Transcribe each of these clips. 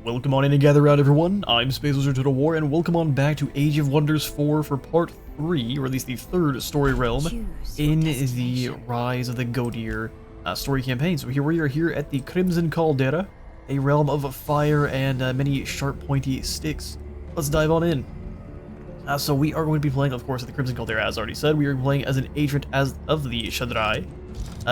Welcome on in and gather around, everyone. I'm Space Wizard to the War, and welcome on back to Age of Wonders 4 for part 3, or at least the third story realm in the Rise of the Godir story campaign. So here we are here at the Crimson Caldera, a realm of fire and many sharp, pointy sticks. Let's dive on in. So we are going to be playing, of course, at the Crimson Caldera, as already said. We are playing as an agent of the Shadrai,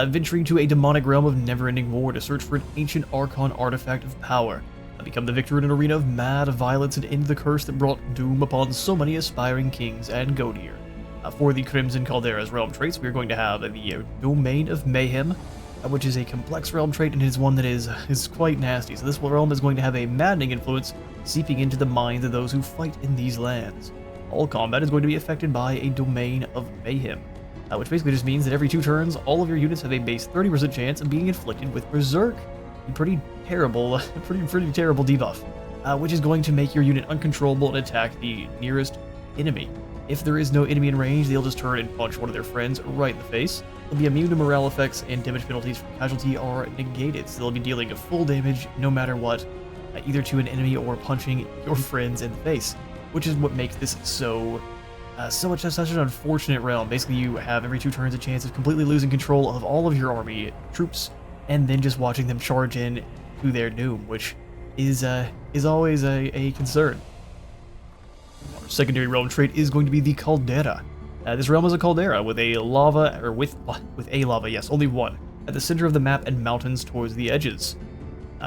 venturing to a demonic realm of never-ending war to search for an ancient Archon artifact of power. Become the victor in an arena of mad violence and end the curse that brought doom upon so many aspiring kings and Godir. For the Crimson Caldera's realm traits, we are going to have the Domain of Mayhem, which is a complex realm trait and is one that is quite nasty. So this realm is going to have a maddening influence seeping into the minds of those who fight in these lands. All combat is going to be affected by a Domain of Mayhem, which basically just means that every 2 turns, all of your units have a base 30% chance of being inflicted with Berserk. Pretty terrible debuff, which is going to make your unit uncontrollable and attack the nearest enemy. If there is no enemy in range, they'll just turn and punch one of their friends right in the face. They'll be immune to morale effects, and damage penalties from casualty are negated, so they'll be dealing full damage no matter what, either to an enemy or punching your friends in the face, which is what makes this such an unfortunate realm. Basically, you have every 2 turns a chance of completely losing control of all of your army troops, and then just watching them charge in to their doom, which is always a concern. Our secondary realm trait is going to be the Caldera. This realm is a caldera with a lava, or with a lava, yes, only one, at the center of the map and mountains towards the edges,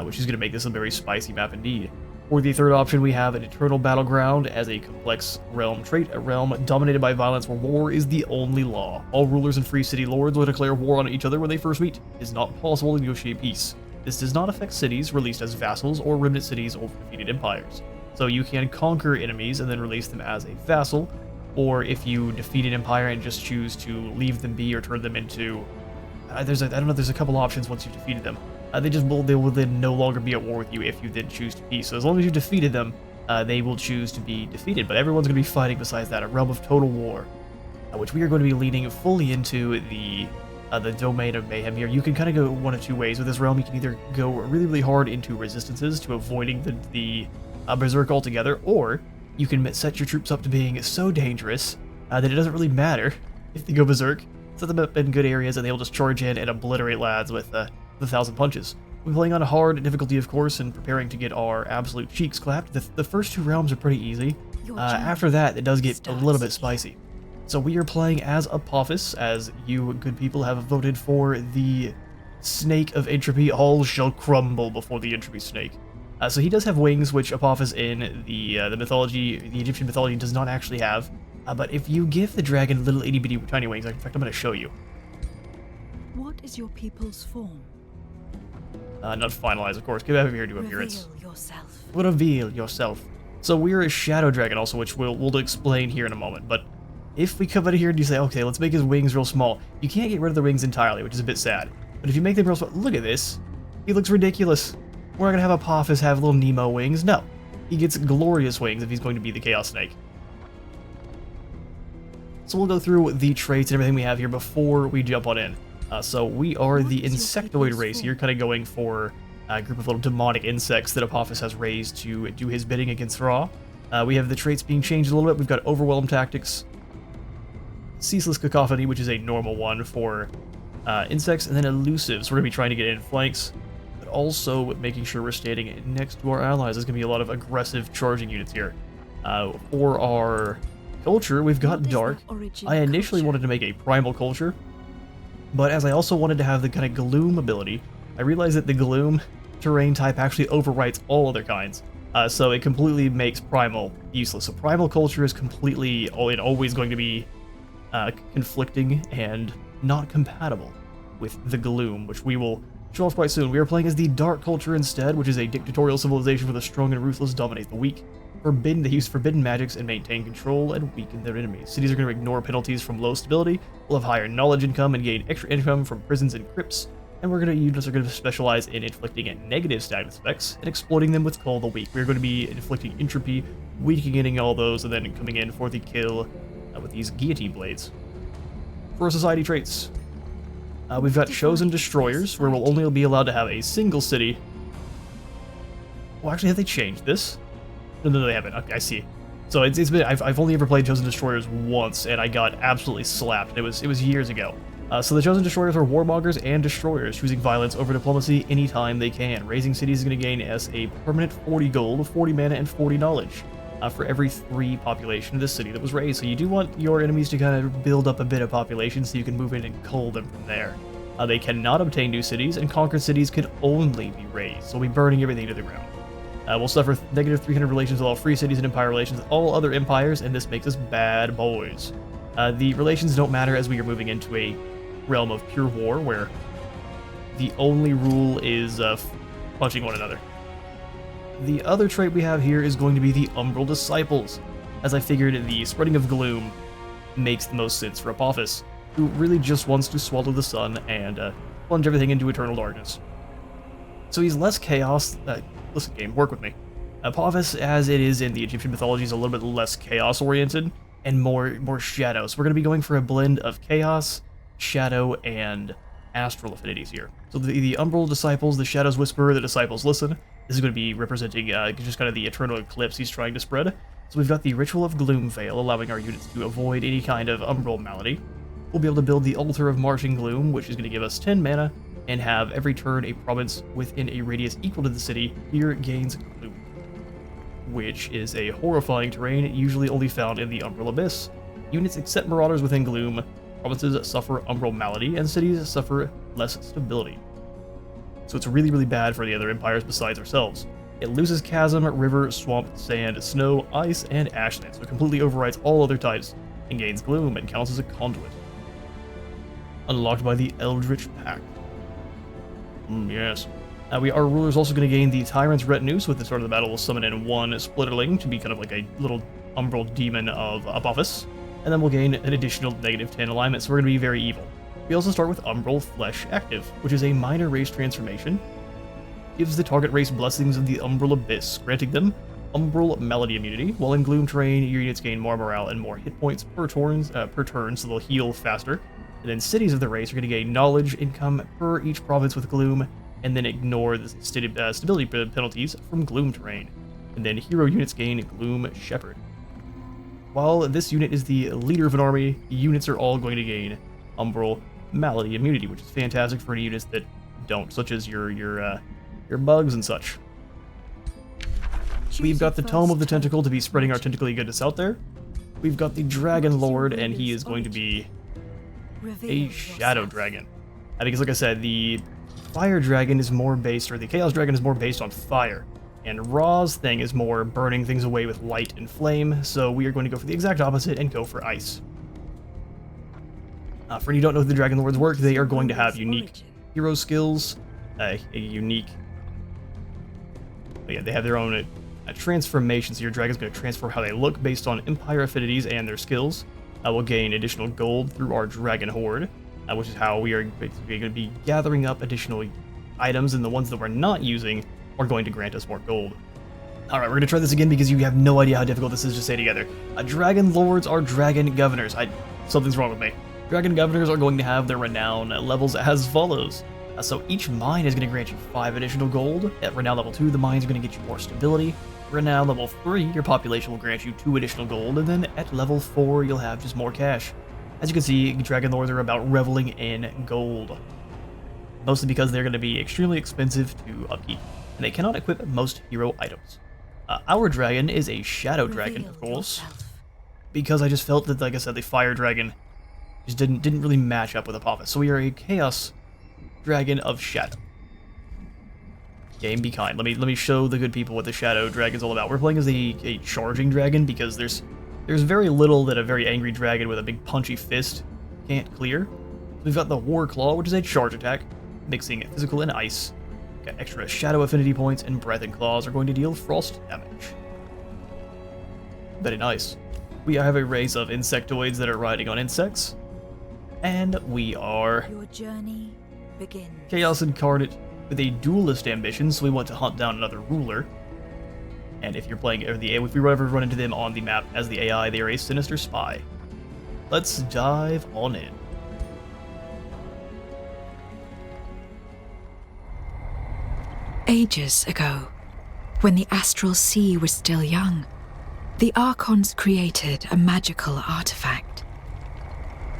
which is going to make this a very spicy map indeed. For the third option, we have an Eternal Battleground as a complex realm trait, a realm dominated by violence where war is the only law. All rulers and free city lords will declare war on each other when they first meet. It is not possible to negotiate peace. This does not affect cities released as vassals or remnant cities or defeated empires. So you can conquer enemies and then release them as a vassal, or if you defeat an empire and just choose to leave them be or turn them into... there's a couple options once you've defeated them. They will then no longer be at war with you if you then choose to peace. So as long as you defeated them, they will choose to be defeated. But everyone's going to be fighting besides that, a realm of total war, which we are going to be leading fully into the Domain of Mayhem here. You can kind of go one of 2 ways with this realm. You can either go really, really hard into resistances to avoiding the Berserk altogether, or you can set your troops up to being so dangerous that it doesn't really matter if they go Berserk. Set them up in good areas and they'll just charge in and obliterate lads with the 1,000 punches. We're playing on a hard difficulty, of course, and preparing to get our absolute cheeks clapped. The first 2 realms are pretty easy. After that, it does get a little bit spicy. So we are playing as Apophis, as you good people have voted for the Snake of Entropy. All shall crumble before the Entropy Snake. So he does have wings, which Apophis in the mythology, the Egyptian mythology, does not actually have. But if you give the dragon little itty-bitty tiny wings, in fact, I'm going to show you. What is your people's form? Not finalized, of course. Get out of here to appearance. Reveal yourself. Reveal yourself. So we're a shadow dragon also, which we'll explain here in a moment. But if we come out of here and you say, okay, let's make his wings real small, you can't get rid of the wings entirely, which is a bit sad. But if you make them real small, look at this. He looks ridiculous. We're not going to have Apophis have little Nemo wings. No. He gets glorious wings if he's going to be the Chaos Snake. So we'll go through the traits and everything we have here before we jump on in. So we are the insectoid race here, kind of going for a group of little demonic insects that Apophis has raised to do his bidding against Ra. We have the traits being changed a little bit. We've got Overwhelm Tactics, Ceaseless Cacophony, which is a normal one for insects, and then Elusive. So we're going to be trying to get in flanks, but also making sure we're standing next to our allies. There's going to be a lot of aggressive charging units here. For our culture, we've got Dark. I initially wanted to make a Primal Culture, but as I also wanted to have the kind of Gloom ability, I realized that the Gloom terrain type actually overwrites all other kinds. So it completely makes Primal useless. So Primal Culture is completely and always going to be conflicting and not compatible with the Gloom, which we will show off quite soon. We are playing as the Dark Culture instead, which is a dictatorial civilization where the strong and ruthless dominate the weak. They use forbidden magics and maintain control and weaken their enemies. Cities are going to ignore penalties from low stability, will have higher knowledge income and gain extra income from prisons and crypts, and units are going to specialize in inflicting negative status effects and exploiting them with Call the Weak. We're going to be inflicting entropy, weakening all those, and then coming in for the kill with these guillotine blades. For our society traits, we've got Chosen Destroyers, where we'll only be allowed to have a single city Well, actually, have they changed this? No, they haven't. Okay, I see. So it's been I've only ever played Chosen Destroyers once, and I got absolutely slapped. It was years ago. So the Chosen Destroyers are warmongers and destroyers, choosing violence over diplomacy anytime they can. Raising cities is going to gain as a permanent 40 gold, 40 mana, and 40 knowledge for every 3 population of the city that was raised. So you do want your enemies to kind of build up a bit of population so you can move in and cull them from there. They cannot obtain new cities, and conquered cities can only be raised, so we'll be burning everything to the ground. We'll suffer negative 300 relations with all free cities and empire relations with all other empires, and this makes us bad boys. The relations don't matter as we are moving into a realm of pure war, where the only rule is punching one another. The other trait we have here is going to be the Umbral Disciples, as I figured the spreading of gloom makes the most sense for Apophis, who really just wants to swallow the sun and plunge everything into eternal darkness. So he's less chaos. Listen, game, work with me. Apophis, as it is in the Egyptian mythology, is a little bit less chaos-oriented and more shadow. So we're going to be going for a blend of chaos, shadow, and astral affinities here. So the Umbral Disciples, the Shadows Whisper, the Disciples Listen. This is going to be representing just kind of the eternal eclipse he's trying to spread. So we've got the Ritual of Gloom Veil, allowing our units to avoid any kind of umbral malady. We'll be able to build the Altar of Marching Gloom, which is going to give us 10 mana, and have every turn a province within a radius equal to the city here gains Gloom, which is a horrifying terrain usually only found in the Umbral Abyss. Units accept Marauders within Gloom, provinces suffer umbral malady, and cities suffer less stability. So it's really, really bad for the other empires besides ourselves. It loses Chasm, River, Swamp, Sand, Snow, Ice, and Ashland, so it completely overrides all other types and gains Gloom and counts as a conduit. Unlocked by the Eldritch Pact. Yes. Our ruler is also going to gain the Tyrant's Retinue, so at the start of the battle we'll summon in one Splitterling to be kind of like a little umbral demon of Apophis, and then we'll gain an additional negative 10 alignment, so we're going to be very evil. We also start with Umbral Flesh Active, which is a minor race transformation. Gives the target race blessings of the Umbral Abyss, granting them Umbral Malady immunity. While in Gloom terrain, your units gain more morale and more hit points per turn, so they'll heal faster. And then cities of the race are going to gain knowledge income per each province with Gloom, and then ignore the stability penalties from Gloom terrain. And then hero units gain Gloom Shepherd. While this unit is the leader of an army, units are all going to gain Umbral Malady immunity, which is fantastic for any units that don't, such as your bugs and such. We've got the Tome of the Tentacle to be spreading our tentacly goodness out there. We've got the Dragon Lord, and he is going to be a Shadow Dragon. Because like I said, the Fire Dragon is more based, or the Chaos Dragon is more based on fire. And Ra's thing is more burning things away with light and flame, so we are going to go for the exact opposite and go for ice. For any who don't know how the Dragon Lords work, they are going to have unique hero skills, a unique... But yeah, they have their own transformation, so your dragon's going to transform how they look based on Empire affinities and their skills. We'll gain additional gold through our Dragon Horde, which is how we are going to be gathering up additional items, and the ones that we're not using are going to grant us more gold. Alright, we're going to try this again because you have no idea how difficult this is to say together. Dragon Lords are Dragon Governors. Something's wrong with me. Dragon Governors are going to have their renown levels as follows. So each mine is going to grant you 5 additional gold. At renown level 2, the mines are going to get you more stability. Renown level 3, your population will grant you 2 additional gold, and then at level 4, you'll have just more cash. As you can see, Dragon Lords are about reveling in gold. Mostly because they're going to be extremely expensive to upkeep, and they cannot equip most hero items. Our dragon is a Shadow Dragon, of course, because I just felt that, like I said, the Fire Dragon just didn't really match up with Apophis. So we are a Chaos Dragon of Shadow. Game, be kind. Let me show the good people what the Shadow Dragon's all about. We're playing as a charging dragon because there's very little that a very angry dragon with a big punchy fist can't clear. We've got the War Claw, which is a charge attack, mixing physical and ice. Got extra Shadow affinity points, and Breath and Claws are going to deal frost damage. Very nice. We have a race of insectoids that are riding on insects. And we are Your journey begins. Chaos Incarnate with a duelist ambition, so we want to hunt down another ruler. And if you're playing, if we ever run into them on the map as the AI, they are a sinister spy. Let's dive on in. Ages ago, When the astral sea was still young, the Archons created a magical artifact.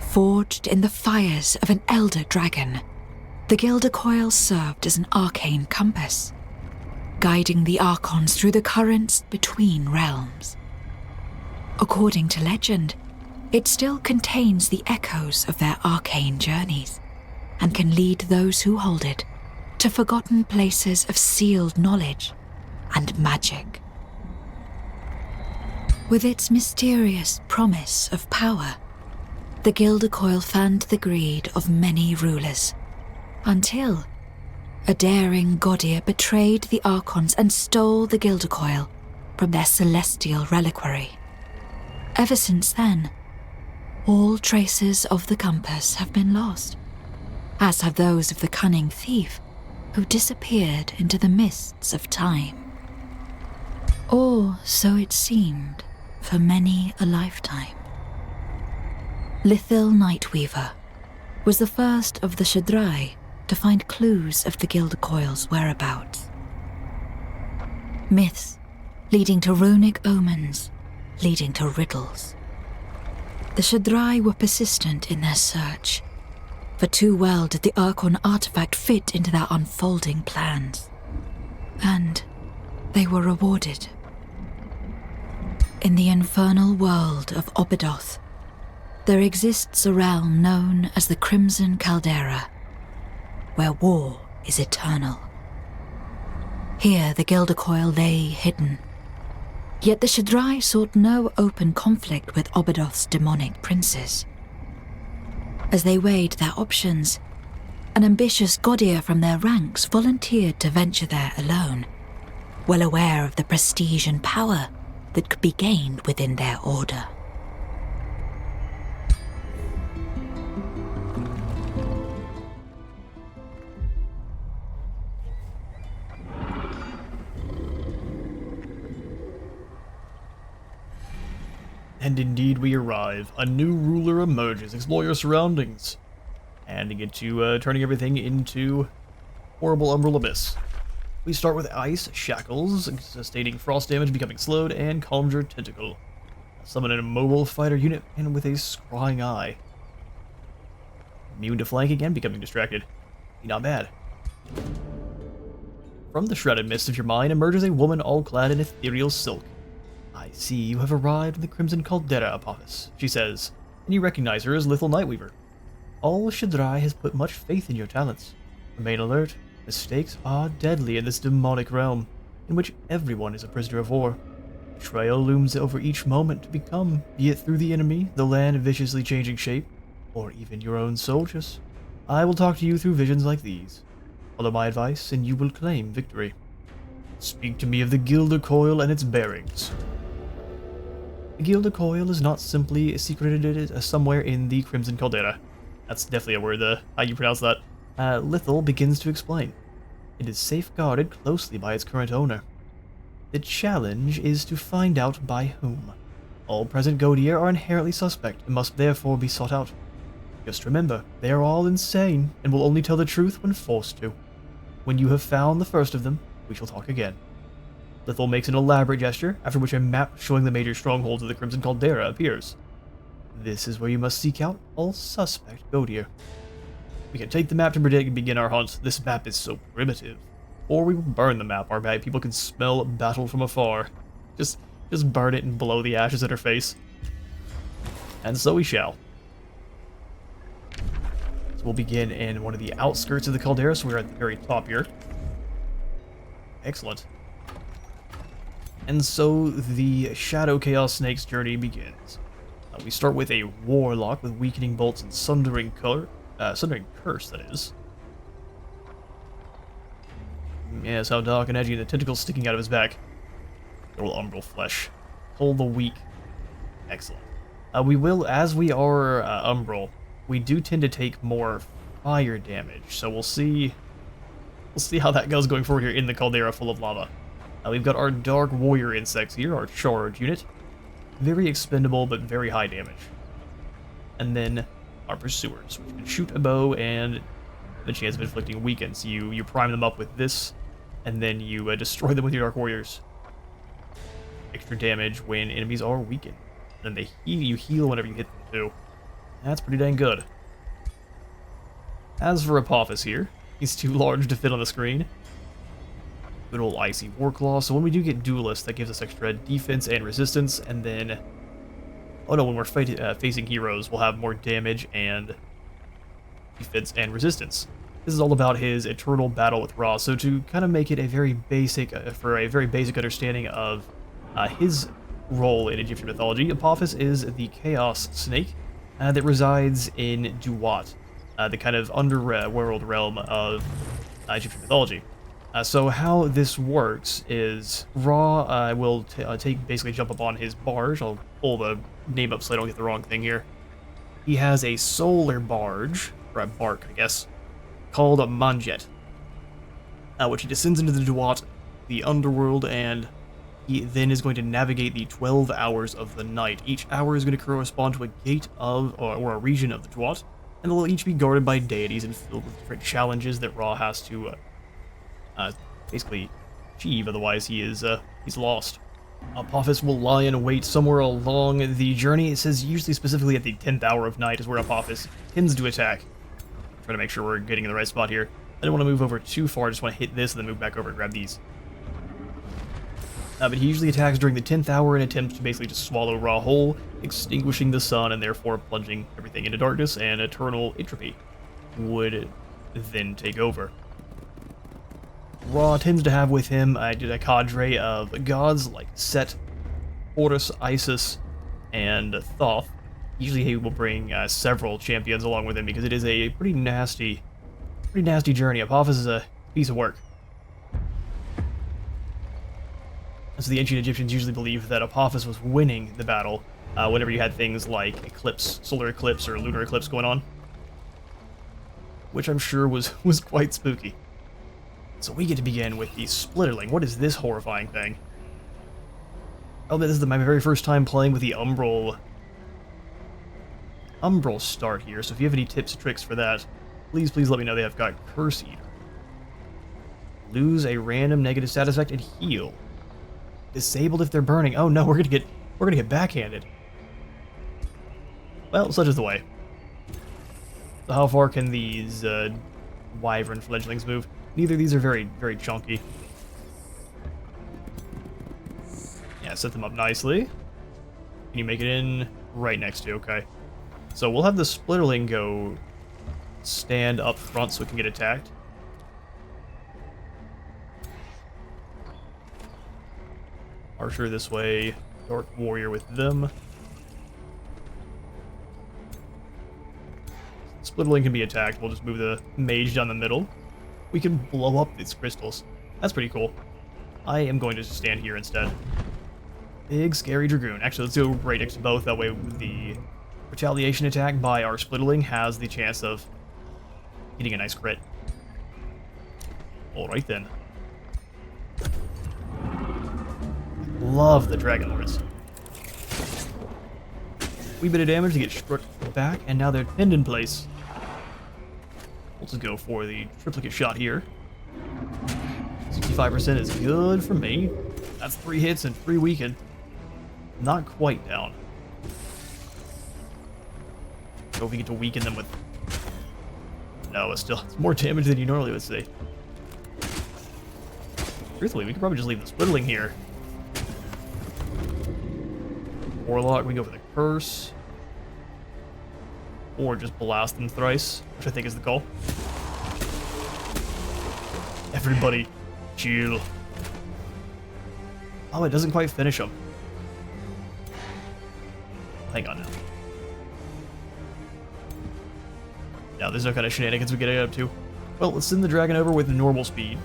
Forged in the fires of an elder dragon, the Gilder Coil served as an arcane compass, guiding the Archons through the currents between realms. According to legend, it still contains the echoes of their arcane journeys, and can lead those who hold it to forgotten places of sealed knowledge and magic. With its mysterious promise of power, the Gilder Coil fanned the greed of many rulers, until a daring Godir betrayed the Archons and stole the Gilder Coil from their celestial reliquary. Ever since then, all traces of the compass have been lost, as have those of the cunning thief who disappeared into the mists of time. Or so it seemed for many a lifetime. Lithil Nightweaver was the first of the Shaddrai to find clues of the Gilder Coil's whereabouts. Myths leading to runic omens, leading to riddles. The Shaddrai were persistent in their search, for too well did the Archon artifact fit into their unfolding plans. And they were rewarded. In the infernal world of Obidoth, there exists a realm known as the Crimson Caldera, where war is eternal. Here the Gilder Coil lay hidden, yet the Shaddrai sought no open conflict with Obidoth's demonic princes. As they weighed their options, an ambitious Godir from their ranks volunteered to venture there alone, well aware of the prestige and power that could be gained within their order. And indeed we arrive. A new ruler emerges. Explore your surroundings. Handing it to turning everything into horrible umbral abyss. We start with ice, shackles, sustaining frost damage, becoming slowed, and conjure tentacle. Summon an immobile fighter unit and with a scrying eye. Immune to flanking and becoming distracted. Not bad. From the shrouded mist of your mind emerges a woman all clad in ethereal silk. I see you have arrived in the Crimson Caldera, Apophis, she says, and you recognize her as Lithil Nightweaver. All Shaddrai has put much faith in your talents. Remain alert. Mistakes are deadly in this demonic realm, in which everyone is a prisoner of war. Betrayal looms over each moment to become, be it through the enemy, the land viciously changing shape, or even your own soldiers. I will talk to you through visions like these. Follow my advice, and you will claim victory. Speak to me of the Gilder Coil and its bearings. The Gilder Coil is not simply secreted somewhere in the Crimson Caldera. That's definitely a word, how you pronounce that. Lithil begins to explain. It is safeguarded closely by its current owner. The challenge is to find out by whom. All present Godir are inherently suspect and must therefore be sought out. Just remember, they are all insane and will only tell the truth when forced to. When you have found the first of them, we shall talk again. Lithil makes an elaborate gesture, after which a map showing the major strongholds of the Crimson Caldera appears. This is where you must seek out all suspect Godir. We can take the map to predict and begin our hunt. This map is so primitive. Or we will burn the map. Our bad people can smell battle from afar. Just burn it and blow the ashes at her face. And so we shall. So we'll begin in one of the outskirts of the Caldera, so we're at the very top here. Excellent. And so the Shadow Chaos Snake's journey begins. We start with a Warlock with Weakening Bolts and Sundering Curse, that is. Yes, how dark and edgy, and the tentacles sticking out of his back. Little umbral flesh. Pull the weak. Excellent. We will, as we are umbral, we do tend to take more fire damage, so we'll see how that goes going forward here in the Caldera full of lava. We've got our Dark Warrior insects here, our charge unit. Very expendable, but very high damage. And then our Pursuers, which can shoot a bow and the chance of inflicting weaken. So you prime them up with this and then you destroy them with your Dark Warriors. Extra damage when enemies are weakened. Then you heal whenever you hit them too. That's pretty dang good. As for Apophis here, he's too large to fit on the screen. Good old Icy Warclaw. So when we do get Duelist, that gives us extra defense and resistance, and then... Oh no, when we're facing heroes, we'll have more damage and defense and resistance. This is all about his eternal battle with Ra. So to kind of make it a very basic, for a very basic understanding of his role in Egyptian mythology, Apophis is the Chaos Snake that resides in Duat, the kind of underworld realm of Egyptian mythology. So how this works is Ra will basically jump up on his barge. I'll pull the name up so I don't get the wrong thing here. He has a solar barge, or a bark, I guess, called a Manjet, which he descends into the Duat, the underworld, and he then is going to navigate the 12 hours of the night. Each hour is going to correspond to a gate of, or a region of the Duat, and they'll each be guarded by deities and filled with different challenges that Ra has to basically achieve, otherwise he's lost. Apophis will lie in wait somewhere along the journey. It says usually specifically at the 10th hour of night is where Apophis tends to attack. I'm trying to make sure we're getting in the right spot here. I don't want to move over too far, I just want to hit this and then move back over and grab these. But he usually attacks during the 10th hour and attempts to basically just swallow Ra whole, extinguishing the sun and therefore plunging everything into darkness, and eternal entropy would then take over. Ra tends to have with him a cadre of gods like Set, Horus, Isis, and Thoth. Usually he will bring several champions along with him because it is a pretty nasty journey. Apophis is a piece of work. So the ancient Egyptians usually believed that Apophis was winning the battle whenever you had things like eclipse, solar eclipse, or lunar eclipse going on, which I'm sure was quite spooky. So we get to begin with the Splitterling. What is this horrifying thing? Oh, this is my very first time playing with the Umbral start here, so if you have any tips and tricks for that, please let me know. They have got Curse Eater. Lose a random negative status effect and heal. Disabled if they're burning. Oh no, we're gonna get backhanded. Well, such is the way. So how far can these wyvern fledglings move? Neither of these are very chunky. Yeah, set them up nicely. Can you make it in right next to? Okay. So we'll have the Splitterling go stand up front so it can get attacked. Archer this way, Dark Warrior with them. Splitterling can be attacked. We'll just move the mage down the middle. We can blow up these crystals. That's pretty cool. I am going to just stand here instead. Big scary Dragoon. Actually, let's go right next to both. That way the retaliation attack by our Splitterling has the chance of getting a nice crit. Alright then. Love the Dragon Lords. Wee bit of damage to get struck back, and now they're pinned in place. We'll just go for the triplicate shot here. 65% is good for me. That's 3 hits and 3 weakened. Not quite down. So if we get to weaken them with... No, it's more damage than you normally would see. Truthfully, we could probably just leave the Splitterling here. Warlock, we go for the Curse. Or just blast them thrice, which I think is the call. Everybody, chill. Oh, it doesn't quite finish them. Hang on now. Now, there's no kind of shenanigans we get up to. Well, let's send the dragon over with normal speed.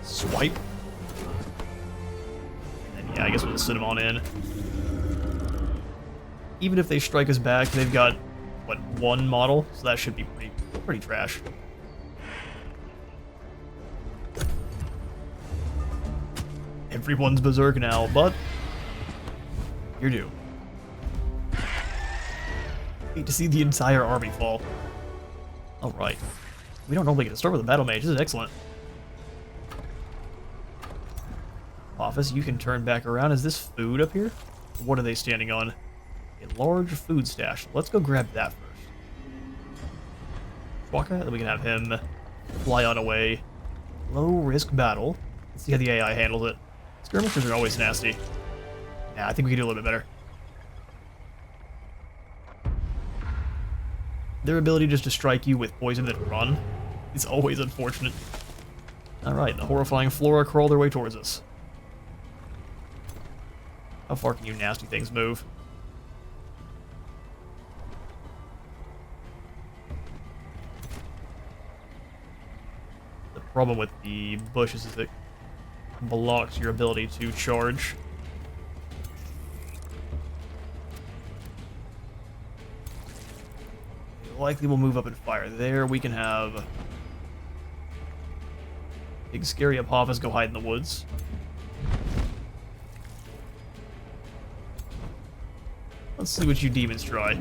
Swipe. And yeah, I guess we'll just send them on in. Even if they strike us back, they've got, what, 1 model? So that should be pretty trash. Everyone's berserk now, but you're due. Hate to see the entire army fall. Alright. We don't normally get to start with a battle mage. This is excellent. Apophis, you can turn back around. Is this food up here? What are they standing on? A large food stash. Let's go grab that first. Waka, then we can have him fly on away. Low risk battle. Let's see how the AI handles it. Skirmishers are always nasty. Yeah, I think we can do a little bit better. Their ability just to strike you with poison and run is always unfortunate. Alright, the horrifying flora crawl their way towards us. How far can you nasty things move? The problem with the bushes is it blocks your ability to charge. Likely will move up and fire. There we can have big scary Apophis go hide in the woods. Let's see what you demons try.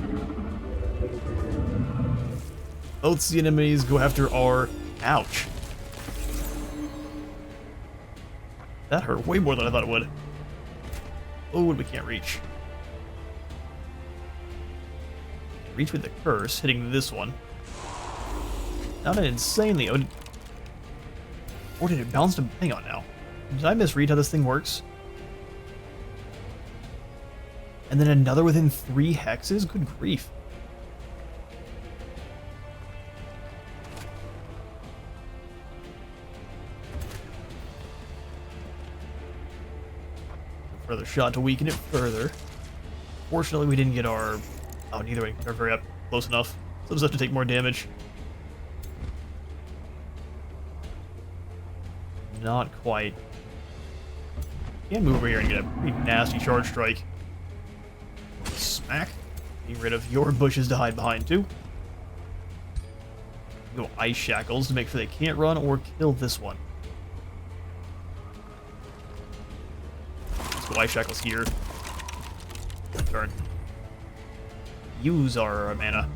Both the enemies go after our... Ouch. That hurt way more than I thought it would. Oh, we can't reach. Reach with the curse, hitting this one. Not an insanely... Or did it bounce to... Hang on now. Did I misread how this thing works? And then another within 3 hexes? Good grief. Further shot to weaken it further. Fortunately, we didn't get our... Oh, neither way. They're very up close enough. So just have to take more damage. Not quite. Can move over here and get a pretty nasty charge strike. Smack. Getting rid of your bushes to hide behind, too. Go ice shackles to make sure they can't run or kill this one. Let's go ice shackles here. Turn. Use our mana.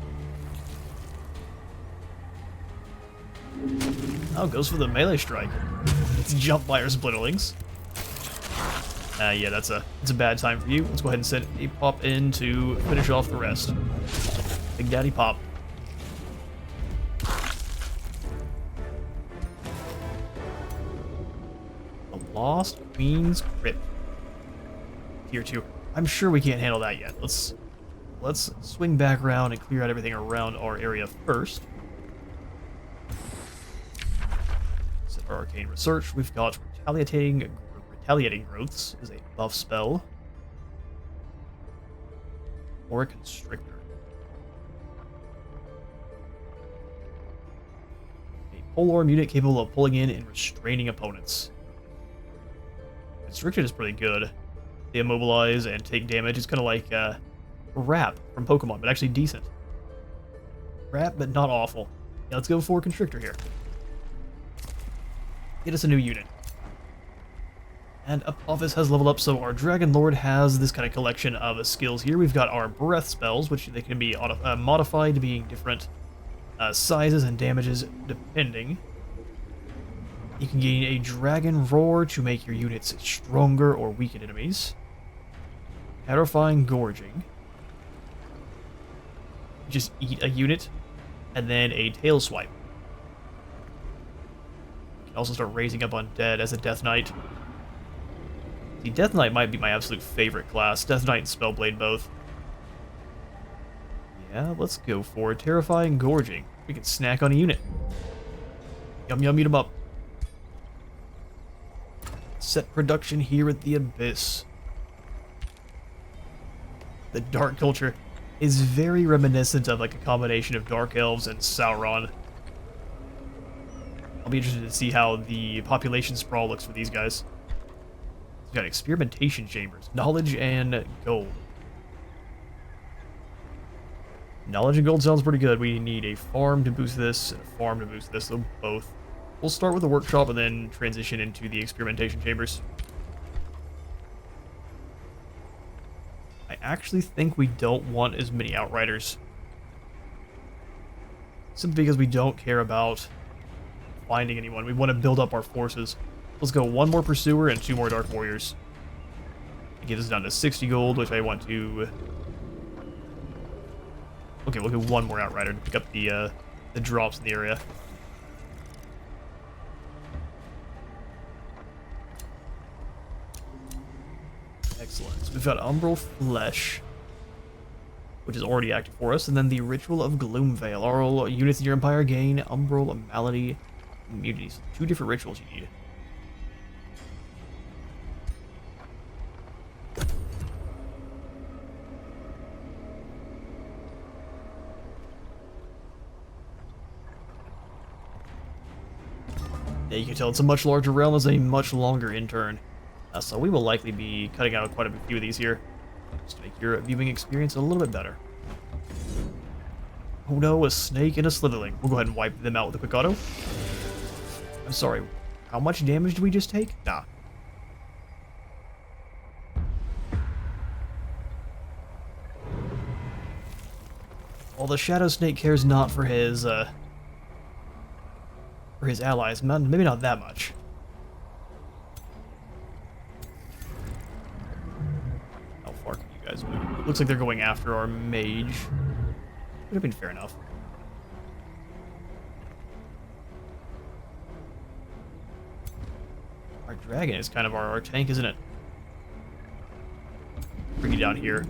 Oh, goes for the melee strike. It's jump by our splitterlings. Yeah, that's a bad time for you. Let's go ahead and send a pop in to finish off the rest. Big Daddy Pop. The Lost Queen's Crypt. Tier 2. I'm sure we can't handle that yet. Let's swing back around and clear out everything around our area first. Set our arcane research. We've got retaliating growths is a buff spell. Or a constrictor. A polearm unit capable of pulling in and restraining opponents. Constriction is pretty good. They immobilize and take damage. It's kind of like Wrap from Pokemon, but actually decent. Wrap, but not awful. Yeah, let's go for Constrictor here. Get us a new unit. And Apophis has leveled up, so our Dragon Lord has this kind of collection of skills here. We've got our breath spells, which they can be modified to being different sizes and damages depending. You can gain a Dragon Roar to make your units stronger or weaken enemies. Terrifying Gorging. Just eat a unit, and then a Tail Swipe. You can also start raising up Undead as a Death Knight. See, Death Knight might be my absolute favorite class. Death Knight and Spellblade both. Yeah, let's go for Terrifying Gorging. We can snack on a unit. Yum yum, eat 'em up. Set production here at the Abyss. The dark culture is very reminiscent of like a combination of Dark Elves and Sauron. I'll be interested to see how the population sprawl looks for these guys. We've got experimentation chambers, knowledge and gold. Knowledge and gold sounds pretty good. We need a farm to boost this and a farm to boost this, so both. We'll start with the workshop and then transition into the experimentation chambers. I actually think we don't want as many Outriders. Simply because we don't care about finding anyone. We want to build up our forces. Let's go 1 more Pursuer and 2 more Dark Warriors. It gives us down to 60 gold, which I want to... Okay, we'll do 1 more Outrider to pick up the drops in the area. Excellent. So we've got Umbral Flesh, which is already active for us, and then the Ritual of Gloomvale. All units in your empire gain Umbral Malady immunities. 2 different rituals you need. Yeah, you can tell it's a much larger realm as a much longer intern. So we will likely be cutting out quite a few of these here, just to make your viewing experience a little bit better. Oh no, a snake and a slitherling. We'll go ahead and wipe them out with a quick auto. I'm sorry, how much damage did we just take? Nah. Well, the Shadow Snake cares not for his allies. Maybe not that much. How far can you guys move? Looks like they're going after our mage. Would have been fair enough. Our dragon is kind of our tank, isn't it? Bring you down here.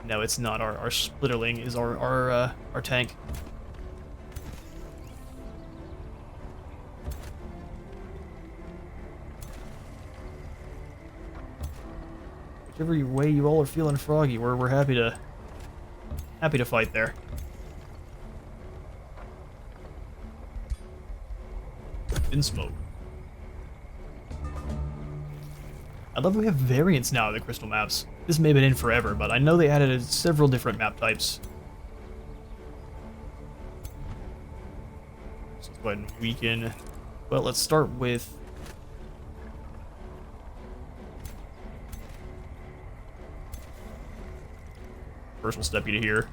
No, it's not. Our Splitterling is our tank. Whichever way you all are feeling froggy, we're happy to fight there. In smoke. I love that we have variants now of the crystal maps. This may have been in forever, but I know they added several different map types. So let's go ahead and weaken. Well, let's start with... First, we'll step you to here.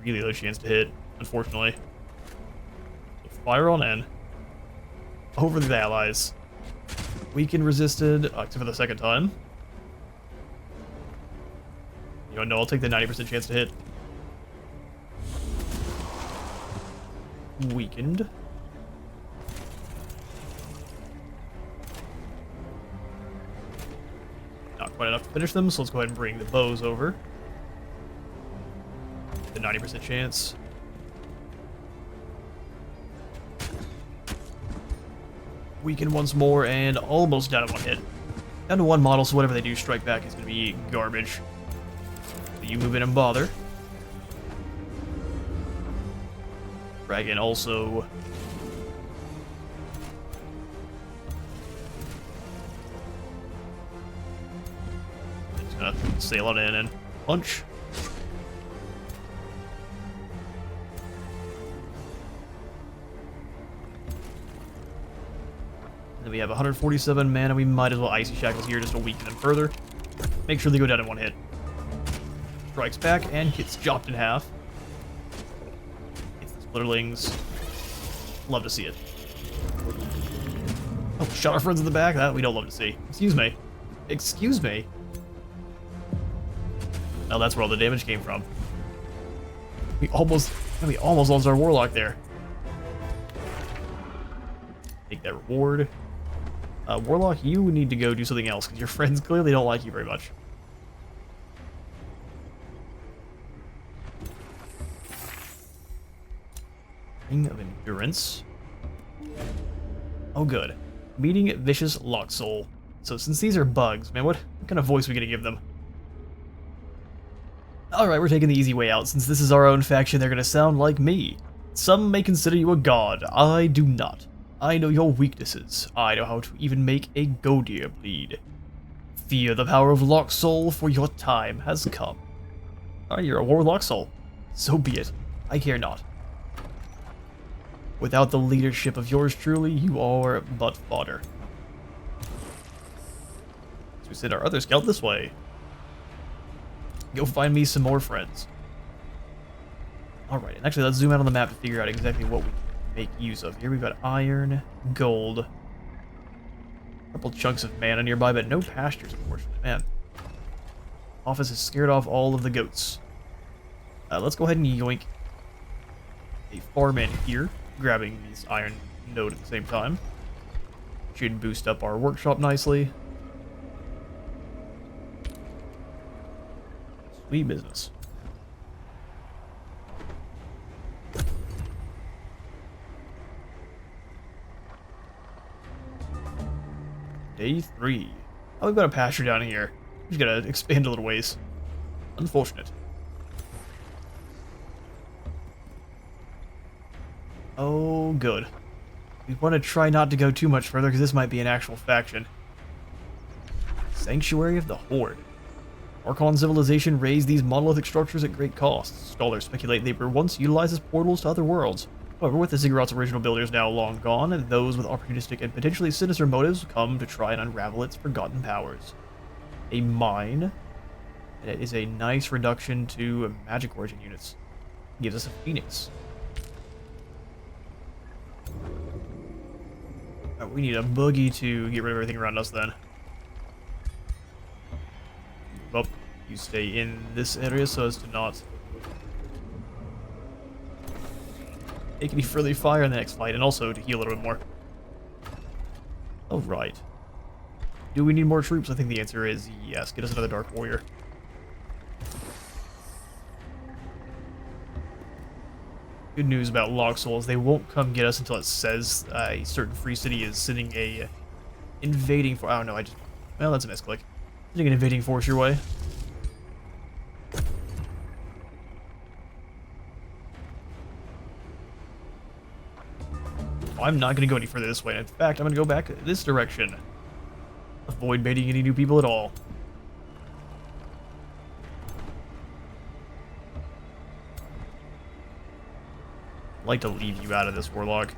Really low chance to hit, unfortunately. Fire on in. Over the allies. Weakened, resisted, except for the second time. You know, no, I'll take the 90% chance to hit. Weakened. Not quite enough to finish them, so let's go ahead and bring the bows over. The 90% chance. Weaken once more, and almost down to 1 hit. Down to 1 model, so whatever they do strike back is going to be garbage. So you move in and bother. Dragon also... Just gonna sail on in and punch. We have 147 mana. We might as well Icy Shackles here just to weaken them further. Make sure they go down in 1 hit. Strikes back and gets chopped in half. Hits the Splitterlings. Love to see it. Oh, shot our friends in the back? That we don't love to see. Excuse me. Excuse me. Oh, that's where all the damage came from. We almost lost our Warlock there. Take that reward. Warlock, you need to go do something else, because your friends clearly don't like you very much. Ring of Endurance. Oh, good. Meeting Vicious Locksoul. So since these are bugs, man, what kind of voice are we going to give them? Alright, we're taking the easy way out. Since this is our own faction, they're going to sound like me. Some may consider you a god. I do not. I know your weaknesses. I know how to even make a Godir bleed. Fear the power of Locksoul, for your time has come. Alright, you're a War Locksoul. So be it. I care not. Without the leadership of yours truly, you are but fodder. So we send our other scout this way. Go find me some more friends. Alright, and actually let's zoom out on the map to figure out exactly what we can make use of. Here we've got iron, gold, a couple chunks of mana nearby, but no pastures, unfortunately. Man. Apophis has scared off all of the goats. Let's go ahead and yoink a farm in here, grabbing this iron node at the same time. Should boost up our workshop nicely. Sweet business. Day 3. Oh, we've got a pasture down here. We just gotta expand a little ways. Unfortunate. Oh, good. We want to try not to go too much further, because this might be an actual faction. Sanctuary of the Horde. Archon civilization raised these monolithic structures at great costs. Scholars speculate they were once utilized as portals to other worlds. However, with the Ziggurats' original builders now long gone, those with opportunistic and potentially sinister motives come to try and unravel its forgotten powers. A mine. And it is a nice reduction to magic origin units. Gives us a phoenix. We need a boogie to get rid of everything around us then. Well, you stay in this area so as to not take any further fire in the next fight, and also to heal a little bit more. Alright. Do we need more troops? I think the answer is yes. Get us another Dark Warrior. Good news about Locksoul is they won't come get us until it says a certain free city is sending a invading force. Oh no, well, that's a misclick. Sending an invading force your way. Oh, I'm not going to go any further this way. In fact, I'm going to go back this direction. Avoid baiting any new people at all. I'd like to leave you out of this, Warlock.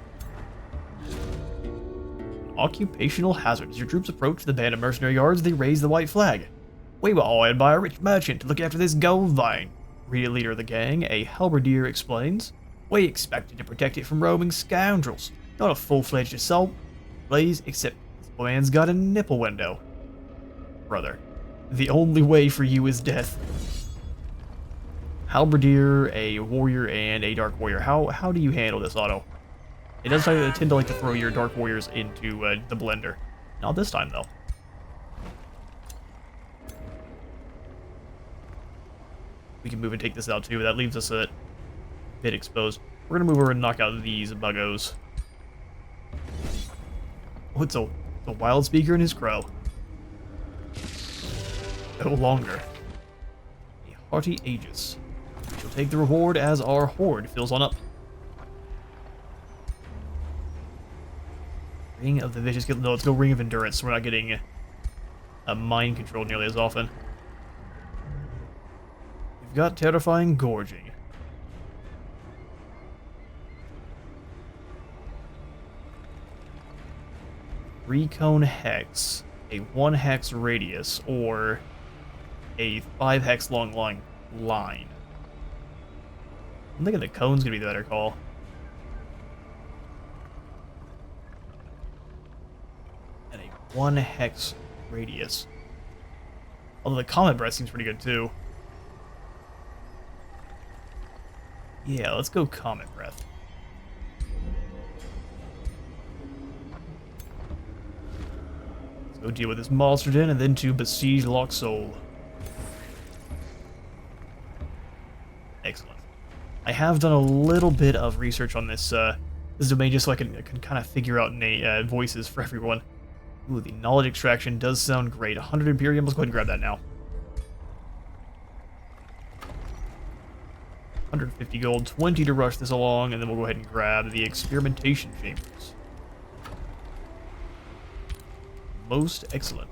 Occupational hazard. As your troops approach the band of mercenary guards, they raise the white flag. We were hired by a rich merchant to look after this gold vein. Reader leader of the gang, a halberdier, explains. We expected to protect it from roaming scoundrels, not a full-fledged assault. Please, except this man's got a nipple window. Brother, the only way for you is death. Halberdier, a warrior, and a dark warrior. How do you handle this, Otto? It does tend to like to throw your dark warriors into the blender. Not this time, though. We can move and take this out, too, but that leaves us a bit exposed. We're going to move over and knock out these buggos. Oh, it's a wild speaker and his crow. No longer. A hearty Aegis. We shall take the reward as our horde fills on up. Ring of the Vicious Guild. No, let's go Ring of Endurance. So we're not getting mind control nearly as often. We've got Terrifying Gorging. Recone Hex. A 1 hex radius, or a 5 hex long line. I'm thinking the cone's gonna be the better call. And a 1 hex radius. Although the Comet Breath seems pretty good too. Yeah, let's go Comet Breath. Let's go deal with this monster den and then to besiege Locksoul. Excellent. I have done a little bit of research on this domain just so I can kind of figure out voices for everyone. Ooh, the knowledge extraction does sound great. 100 Imperium, let's go ahead and grab that now. 150 gold, 20 to rush this along, and then we'll go ahead and grab the experimentation chambers. Most excellent.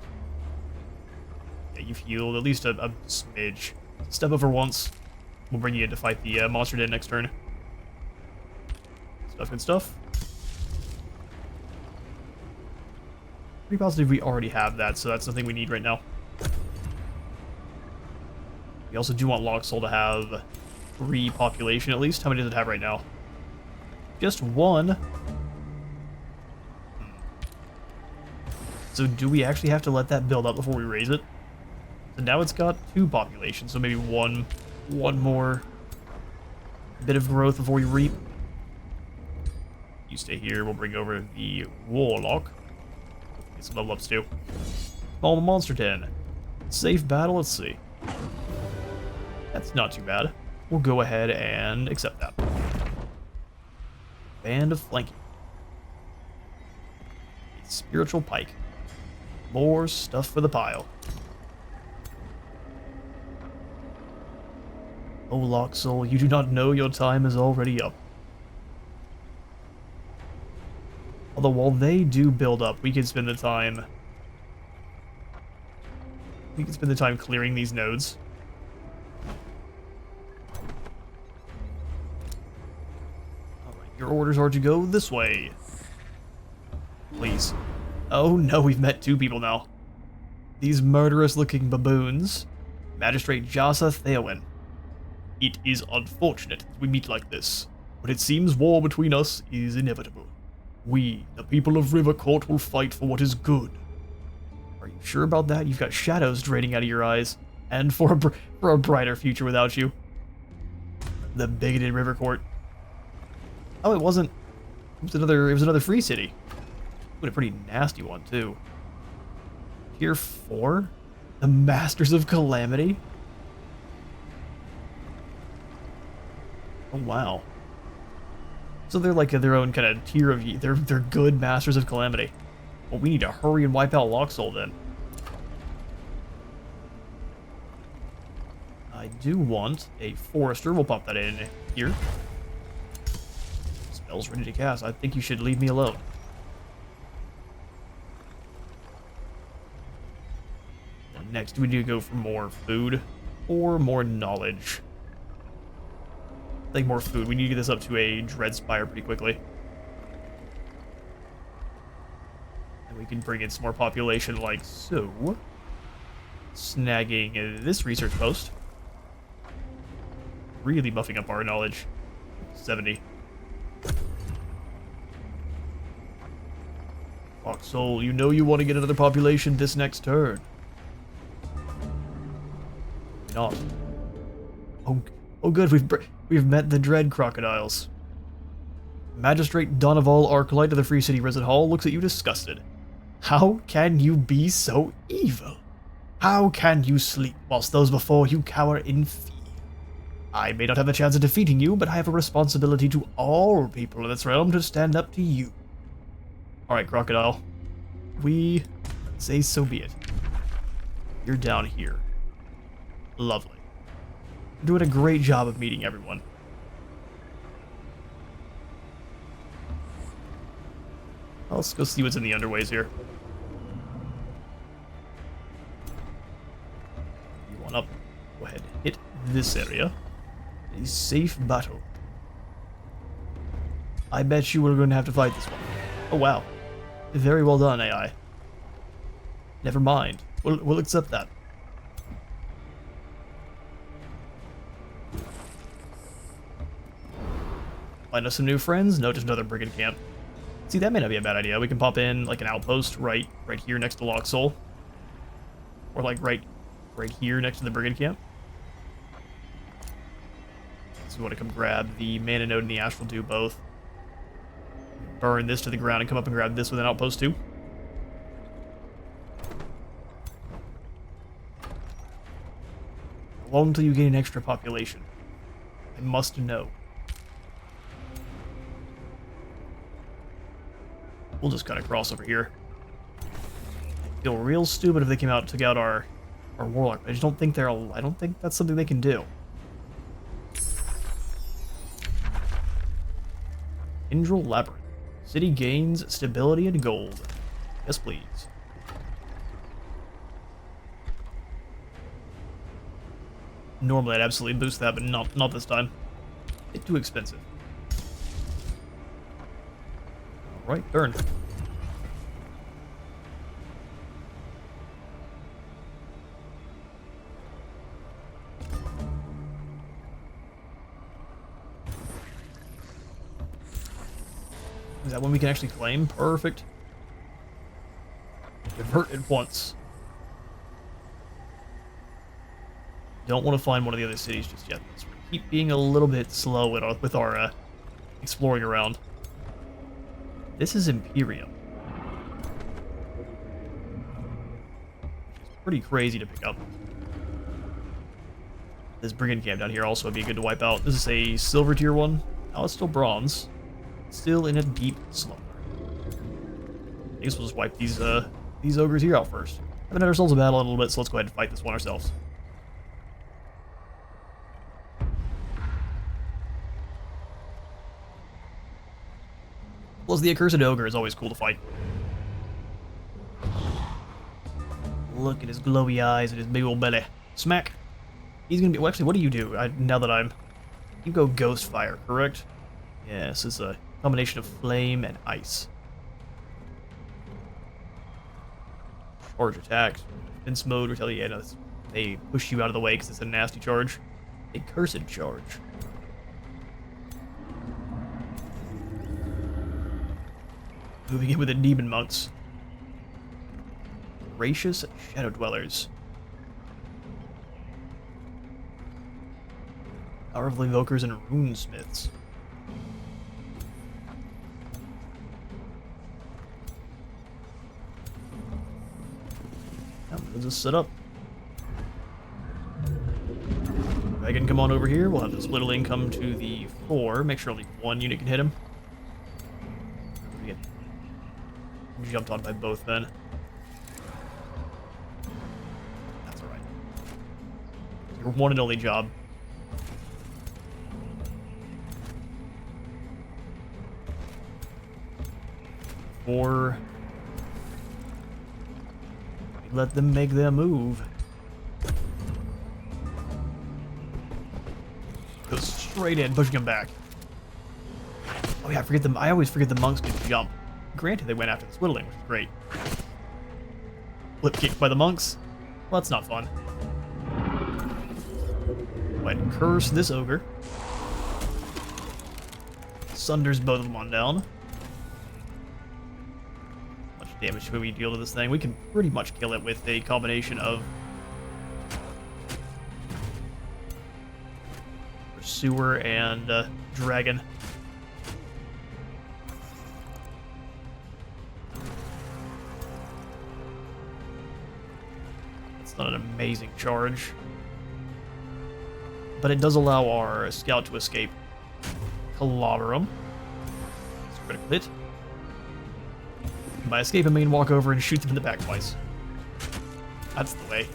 Yeah, you've healed at least a smidge. Step over once. We'll bring you in to fight the monster den next turn. Stuff, good stuff. pretty positive we already have that, so that's nothing we need right now. We also do want Locksoul to have 3 population at least. How many does it have right now? Just 1. So do we actually have to let that build up before we raise it? So now it's got 2 population, so maybe one more bit of growth before we reap. You stay here, we'll bring over the Warlock. Get some level ups too. Small Monster 10. Safe battle, let's see. That's not too bad. We'll go ahead and accept that. Band of Flanking. A Spiritual Pike. More stuff for the pile. Oh, Locksoul, you do not know your time is already up. Although while they do build up, we can spend the time... clearing these nodes. Alright, your orders are to go this way. Please. Oh no, we've met 2 people now. These murderous-looking baboons. Magistrate Jasa Theowin. It is unfortunate that we meet like this, but it seems war between us is inevitable. We, the people of Rivercourt, will fight for what is good. Are you sure about that? You've got shadows draining out of your eyes, and for a brighter future without you. The bigoted Rivercourt. Oh, it wasn't. It was another free city. But a pretty nasty one too. Tier 4, the Masters of Calamity. Oh wow. So they're like their own kind of tier of they're good Masters of Calamity. Well, we need to hurry and wipe out Locksoul then. I do want a Forester. We'll pop that in here. Spell's ready to cast. I think you should leave me alone. And next, we need to go for more food or more knowledge. I think more food. We need to get this up to a Dreadspire pretty quickly. And we can bring in some more population like so. Snagging this research post. Really buffing up our knowledge. 70. Locksoul, you know you want to get another population this next turn. Not. Oh good, we've met the Dread Crocodiles. Magistrate Donaval Arclight of the Free City Resident Hall looks at you disgusted. How can you be so evil? How can you sleep whilst those before you cower in fear? I may not have a chance of defeating you, but I have a responsibility to all people in this realm to stand up to you. Alright, Crocodile. We say so be it. You're down here. Lovely. You're doing a great job of meeting everyone. Let's go see what's in the underways here. You want up? Go ahead and hit this area. A safe battle. I bet you we're going to have to fight this one. Oh wow. Very well done, AI. Never mind. We'll accept that. Find us some new friends? No, just another brigand camp. See, that may not be a bad idea. We can pop in like an outpost right here next to Locksoul. Or like right here next to the brigand camp. So we want to come grab the mana node and the ash will do both. Burn this to the ground and come up and grab this with an outpost too. How long until you gain an extra population? I must know. We'll just kind of cross over here. I feel real stupid if they came out and took out our warlock. I just don't think I don't think that's something they can do. Indral Labyrinth. City gains stability and gold. Yes, please. Normally I'd absolutely boost that, but not this time. It's too expensive. Alright, turn. Is that one we can actually claim? Perfect. Convert it once. Don't want to find one of the other cities just yet. Let's keep being a little bit slow with our exploring around. This is Imperium. Which is pretty crazy to pick up. This brigand camp down here also would be good to wipe out. This is a silver tier one. Oh, it's still bronze. Still in a deep slumber. I guess we'll just wipe these ogres here out first. Haven't had ourselves a battle in a little bit, so let's go ahead and fight this one ourselves. Plus, the accursed ogre is always cool to fight. Look at his glowy eyes and his big old belly. Smack. He's gonna be. Well, actually, what do you do? Now that I'm. You go ghost fire, correct? Yes, it's a combination of flame and ice. Charge attack. Defense mode, retaliate. Yeah, no, they push you out of the way because it's a nasty charge. A cursed charge. Moving in with the demon monks. Gracious shadow dwellers. Powerful evokers and runesmiths. We'll just set up. Dragon, come on over here. We'll have the splittling come to the 4. Make sure only one unit can hit him. We get jumped on by both then. That's alright. Your one and only job. Or let them make their move. Go straight in, pushing them back. Oh yeah, I always forget the monks can jump. Granted, they went after the Swiddling, which is great. Flip kicked by the monks? Well, that's not fun. Go ahead and curse this ogre. Sunders both of them on down. How much damage should we deal to this thing? We can pretty much kill it with a combination of Pursuer and Dragon. It's not an amazing charge, but it does allow our scout to escape. Clobber him. It's a critical hit. And by escape, I mean walk over and shoot them in the back twice. That's the way.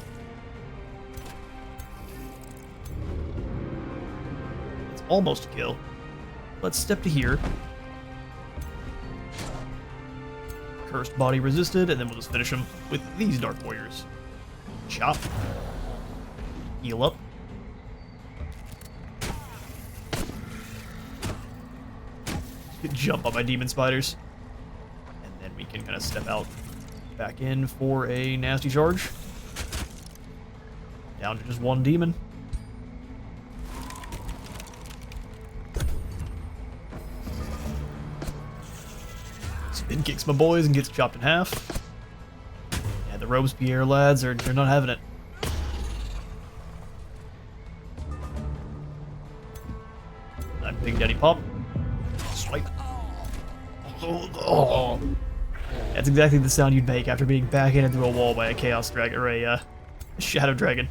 It's almost a kill. Let's step to here. Cursed body resisted, and then we'll just finish him with these Dark Warriors. Chop. Heal up. Good jump on my demon spiders. And then we can kind of step out back in for a nasty charge. Down to just one demon. Spin kicks my boys and gets chopped in half. Yeah, the Robespierre lads they're not having it. I'm Big Daddy Pop. Swipe. Oh. That's exactly the sound you'd make after being backhanded through a wall by a Chaos Dragon or a Shadow Dragon.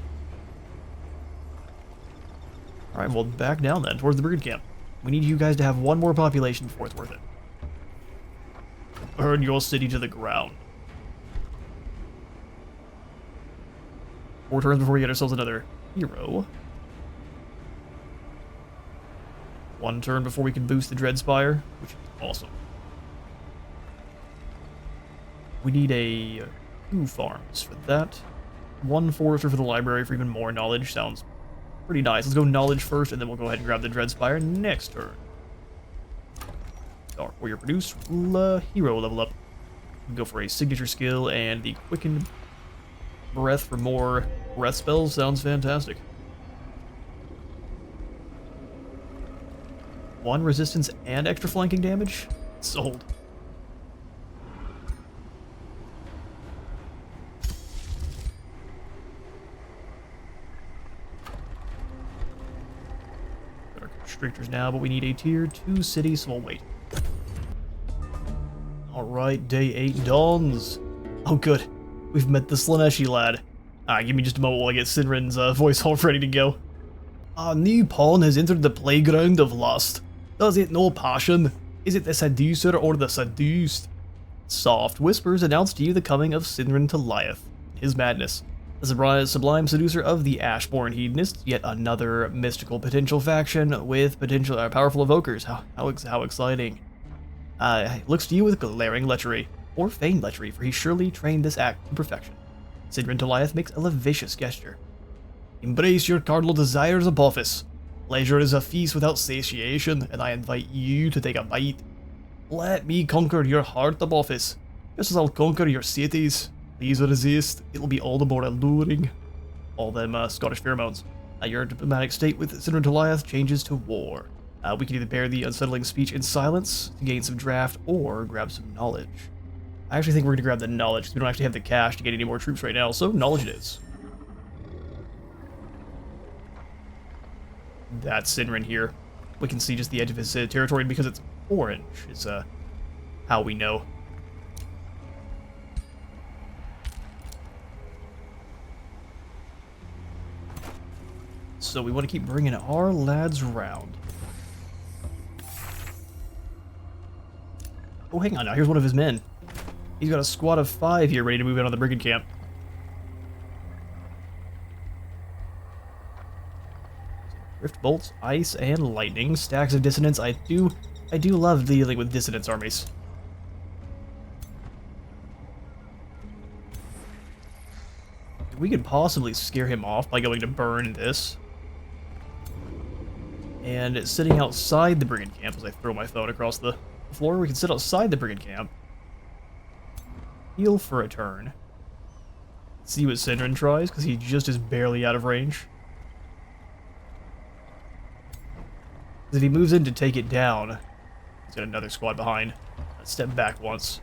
Alright, well, back down then, towards the Brigand Camp. We need you guys to have one more population before it's worth it. Burn your city to the ground. 4 turns before we get ourselves another hero. 1 turn before we can boost the Dreadspire, which is awesome. We need 2 farms for that. 1 forester for the library for even more knowledge. Sounds pretty nice. Let's go knowledge first, and then we'll go ahead and grab the Dreadspire next turn. Dark Warrior produce, hero level up. Go for a signature skill, and the Quickened Breath for more breath spells sounds fantastic. 1 resistance and extra flanking damage? Sold. restrictors now, but we need a tier 2 city, so we'll wait. Alright, day 8 dawns. Oh good, we've met the Slaaneshi lad. Give me just a moment while I get Sinrin's voice all ready to go. A new pawn has entered the playground of lust. Does it know passion? Is it the seducer or the seduced? Soft whispers announce to you the coming of Sinrin to Liath, his madness. The sublime seducer of the Ashborn Hedonists, yet another mystical potential faction with potential powerful evokers. How exciting. Looks to you with glaring lechery, or feigned lechery, for he surely trained this act to perfection. Sinrin to Liath makes a lascivious gesture. Embrace your cardinal desires, Apophis. Pleasure is a feast without satiation, and I invite you to take a bite. Let me conquer your heart, Apophis, just as I'll conquer your cities. Please resist, it'll be all the more alluring. All them Scottish pheromones. Your diplomatic state with Sinrin to Liath changes to war. We can either bear the unsettling speech in silence to gain some draft, or grab some knowledge. I actually think we're going to grab the knowledge, because we don't actually have the cash to get any more troops right now, so knowledge it is. That's Sinrin here. We can see just the edge of his territory because it's orange, is how we know. So we want to keep bringing our lads round. Oh, hang on now, here's one of his men. He's got a squad of 5 here ready to move in on the brigand camp. Rift bolts, ice, and lightning. Stacks of dissonance. I do love dealing with dissonance armies. We could possibly scare him off by going to burn this. And sitting outside the brigand camp as I throw my phone across the floor, we can sit outside the brigand camp. Heal for a turn. See what Sinrin tries, because he just is barely out of range. If he moves in to take it down, he's got another squad behind. Let's step back once.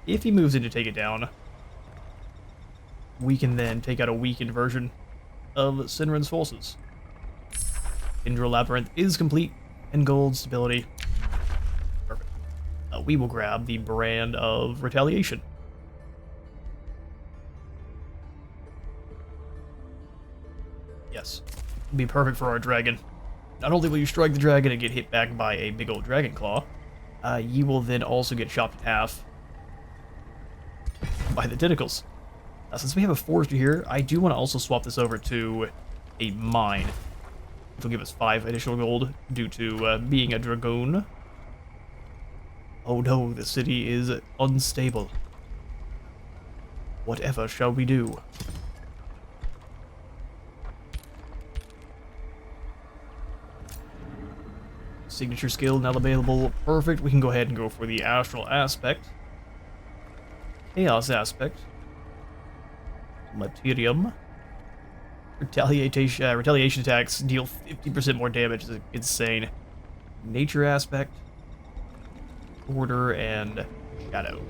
If he moves in to take it down, we can then take out a weakened version of Sinrin's forces. Indra Labyrinth is complete, and gold stability. Perfect. We will grab the brand of retaliation. Yes, it'll be perfect for our dragon. Not only will you strike the dragon and get hit back by a big old dragon claw, you will then also get chopped in half by the tentacles. Since we have a forester here, I do want to also swap this over to a mine, which will give us 5 additional gold due to being a dragoon. Oh no, the city is unstable. Whatever shall we do? Signature skill now available. Perfect. We can go ahead and go for the astral aspect. Chaos aspect. Materium. Retaliation attacks deal 50% more damage. It's insane. Nature aspect. Order and shadow.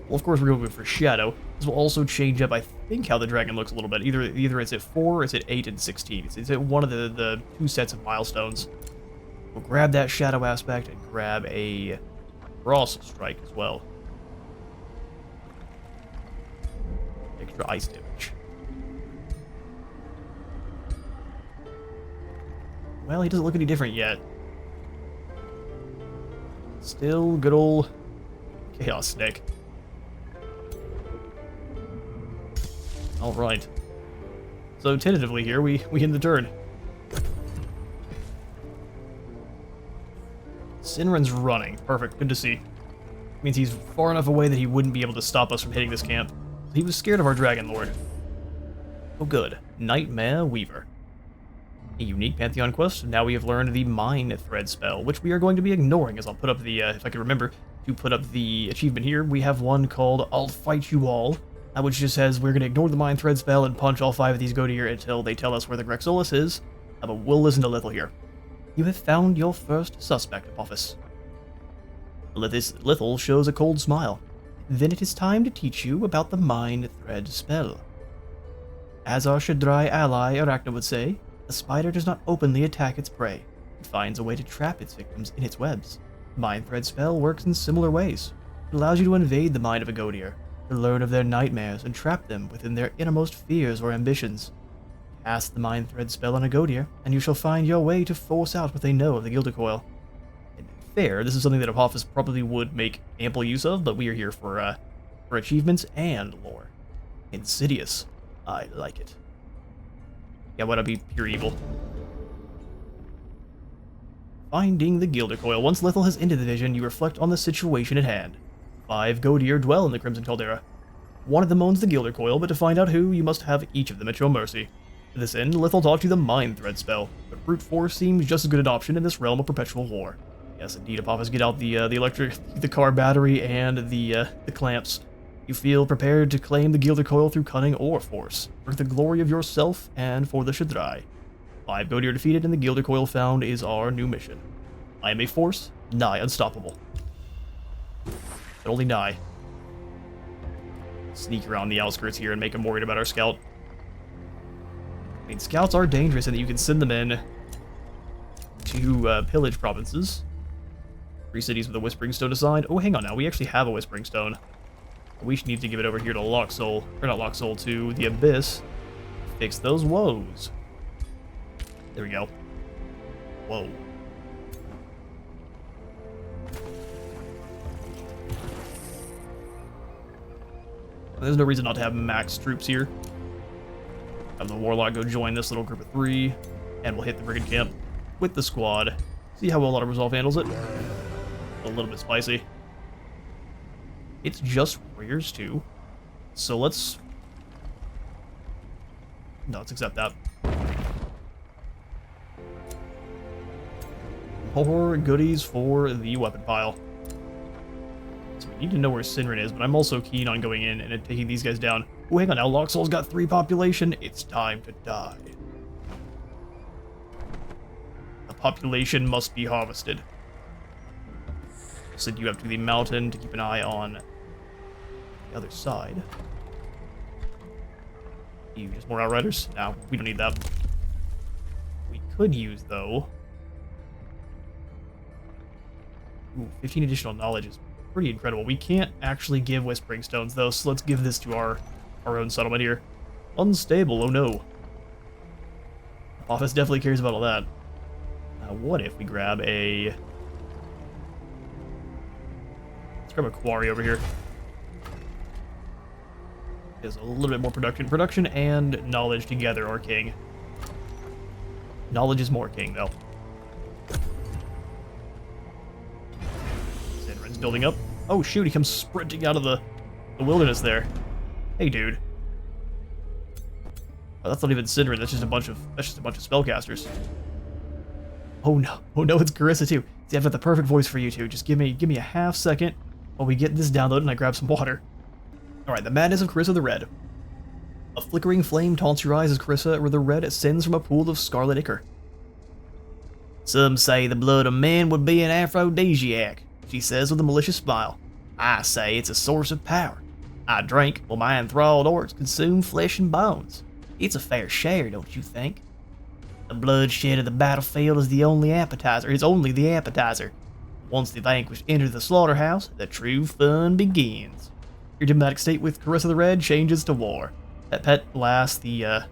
Well, of course we're going for shadow. This will also change up, I think, how the dragon looks a little bit. Either it's at 4 or it's at 8 and 16. It's at one of the 2 sets of milestones. We'll grab that shadow aspect and grab a frost strike as well. Extra ice damage. Well, he doesn't look any different yet. Still good old Chaos Snake. Alright. So tentatively here, we end the turn. Sinrin's running. Perfect. Good to see. Means he's far enough away that he wouldn't be able to stop us from hitting this camp. He was scared of our Dragon Lord. Oh good. Nightmare Weaver. A unique Pantheon quest. Now we have learned the Mind Thread spell, which we are going to be ignoring, as I'll put up the, if I can remember, to put up the achievement here. We have one called I'll Fight You All, which just says we're going to ignore the Mind Thread spell and punch all 5 of these Godir until they tell us where the Grexolus is. But we'll listen to Lithel here. You have found your first suspect, Apophis. Lithel shows a cold smile. Then it is time to teach you about the Mind Thread spell. As our Shadrai ally, Arachna would say, The spider does not openly attack its prey. It finds a way to trap its victims in its webs. The Mind Thread spell works in similar ways. It allows you to invade the mind of a Godir, to learn of their nightmares and trap them within their innermost fears or ambitions. Cast the Mind Thread spell on a Godir, and you shall find your way to force out what they know of the Gilded Coil. And fair, this is something that Apophis probably would make ample use of, but we are here for achievements and lore. Insidious. I like it. Yeah, why not be pure evil? Finding the Gilded Coil. Once Lethal has ended the vision, you reflect on the situation at hand. 5 Godir dwell in the Crimson Caldera. One of them owns the Gilded Coil, but to find out who, you must have each of them at your mercy. To this end, Lethal taught you the Mind Thread spell, but brute force seems just as good an option in this realm of perpetual war. Yes, indeed, Apophis, get out the car battery and the clamps. You feel prepared to claim the Gilded Coil through cunning or force, for the glory of yourself and for the Shaddai. 5 Godir defeated and the Gilded Coil found is our new mission. I am a force, nigh unstoppable. But only nigh. Sneak around the outskirts here and make them worried about our scout. I mean, scouts are dangerous in that you can send them in to pillage provinces. 3 cities with a Whispering Stone assigned. Oh, hang on now, we actually have a Whispering Stone. We should need to give it over here to Locksoul, or not Locksoul, to the Abyss. Fix those woes. There we go. Whoa. There's no reason not to have max troops here. Have the Warlock go join this little group of 3, and we'll hit the Brigand Camp with the squad. See how well Auto Resolve handles it. A little bit spicy. It's just warriors too. So let's accept that. More goodies for the weapon pile. So we need to know where Sinrin is, but I'm also keen on going in and taking these guys down. Oh, hang on now, Locksoul's got 3 population. It's time to die. The population must be harvested. Send you up to the mountain to keep an eye on the other side. You just more Outriders? No, we don't need that. We could use, though... Ooh, 15 additional knowledge is pretty incredible. We can't actually give Whispering Stones, though, so let's give this to our own settlement here. Unstable, oh no. Apophis definitely cares about all that. What if we grab a... Let's grab a quarry over here. There's a little bit more production. Production and knowledge together are king. Knowledge is more king, though. Sinrin's building up. Oh shoot, he comes sprinting out of the wilderness there. Hey, dude. Oh, that's not even Sinrin. That's just a bunch of spellcasters. Oh no, it's Carissa too. See, I've got the perfect voice for you two. Just give me a half second while we get this downloaded and I grab some water. Alright, the madness of Carissa the Red. A flickering flame taunts your eyes as Carissa, or the red ascends from a pool of scarlet ichor. Some say the blood of men would be an aphrodisiac, she says with a malicious smile. I say it's a source of power. I drink while my enthralled orcs consume flesh and bones. It's a fair share, don't you think? The bloodshed of the battlefield is the only appetizer. It's only the appetizer. Once the vanquished enter the slaughterhouse, the true fun begins. Your diplomatic state with Carissa the Red changes to war. That pet blasts the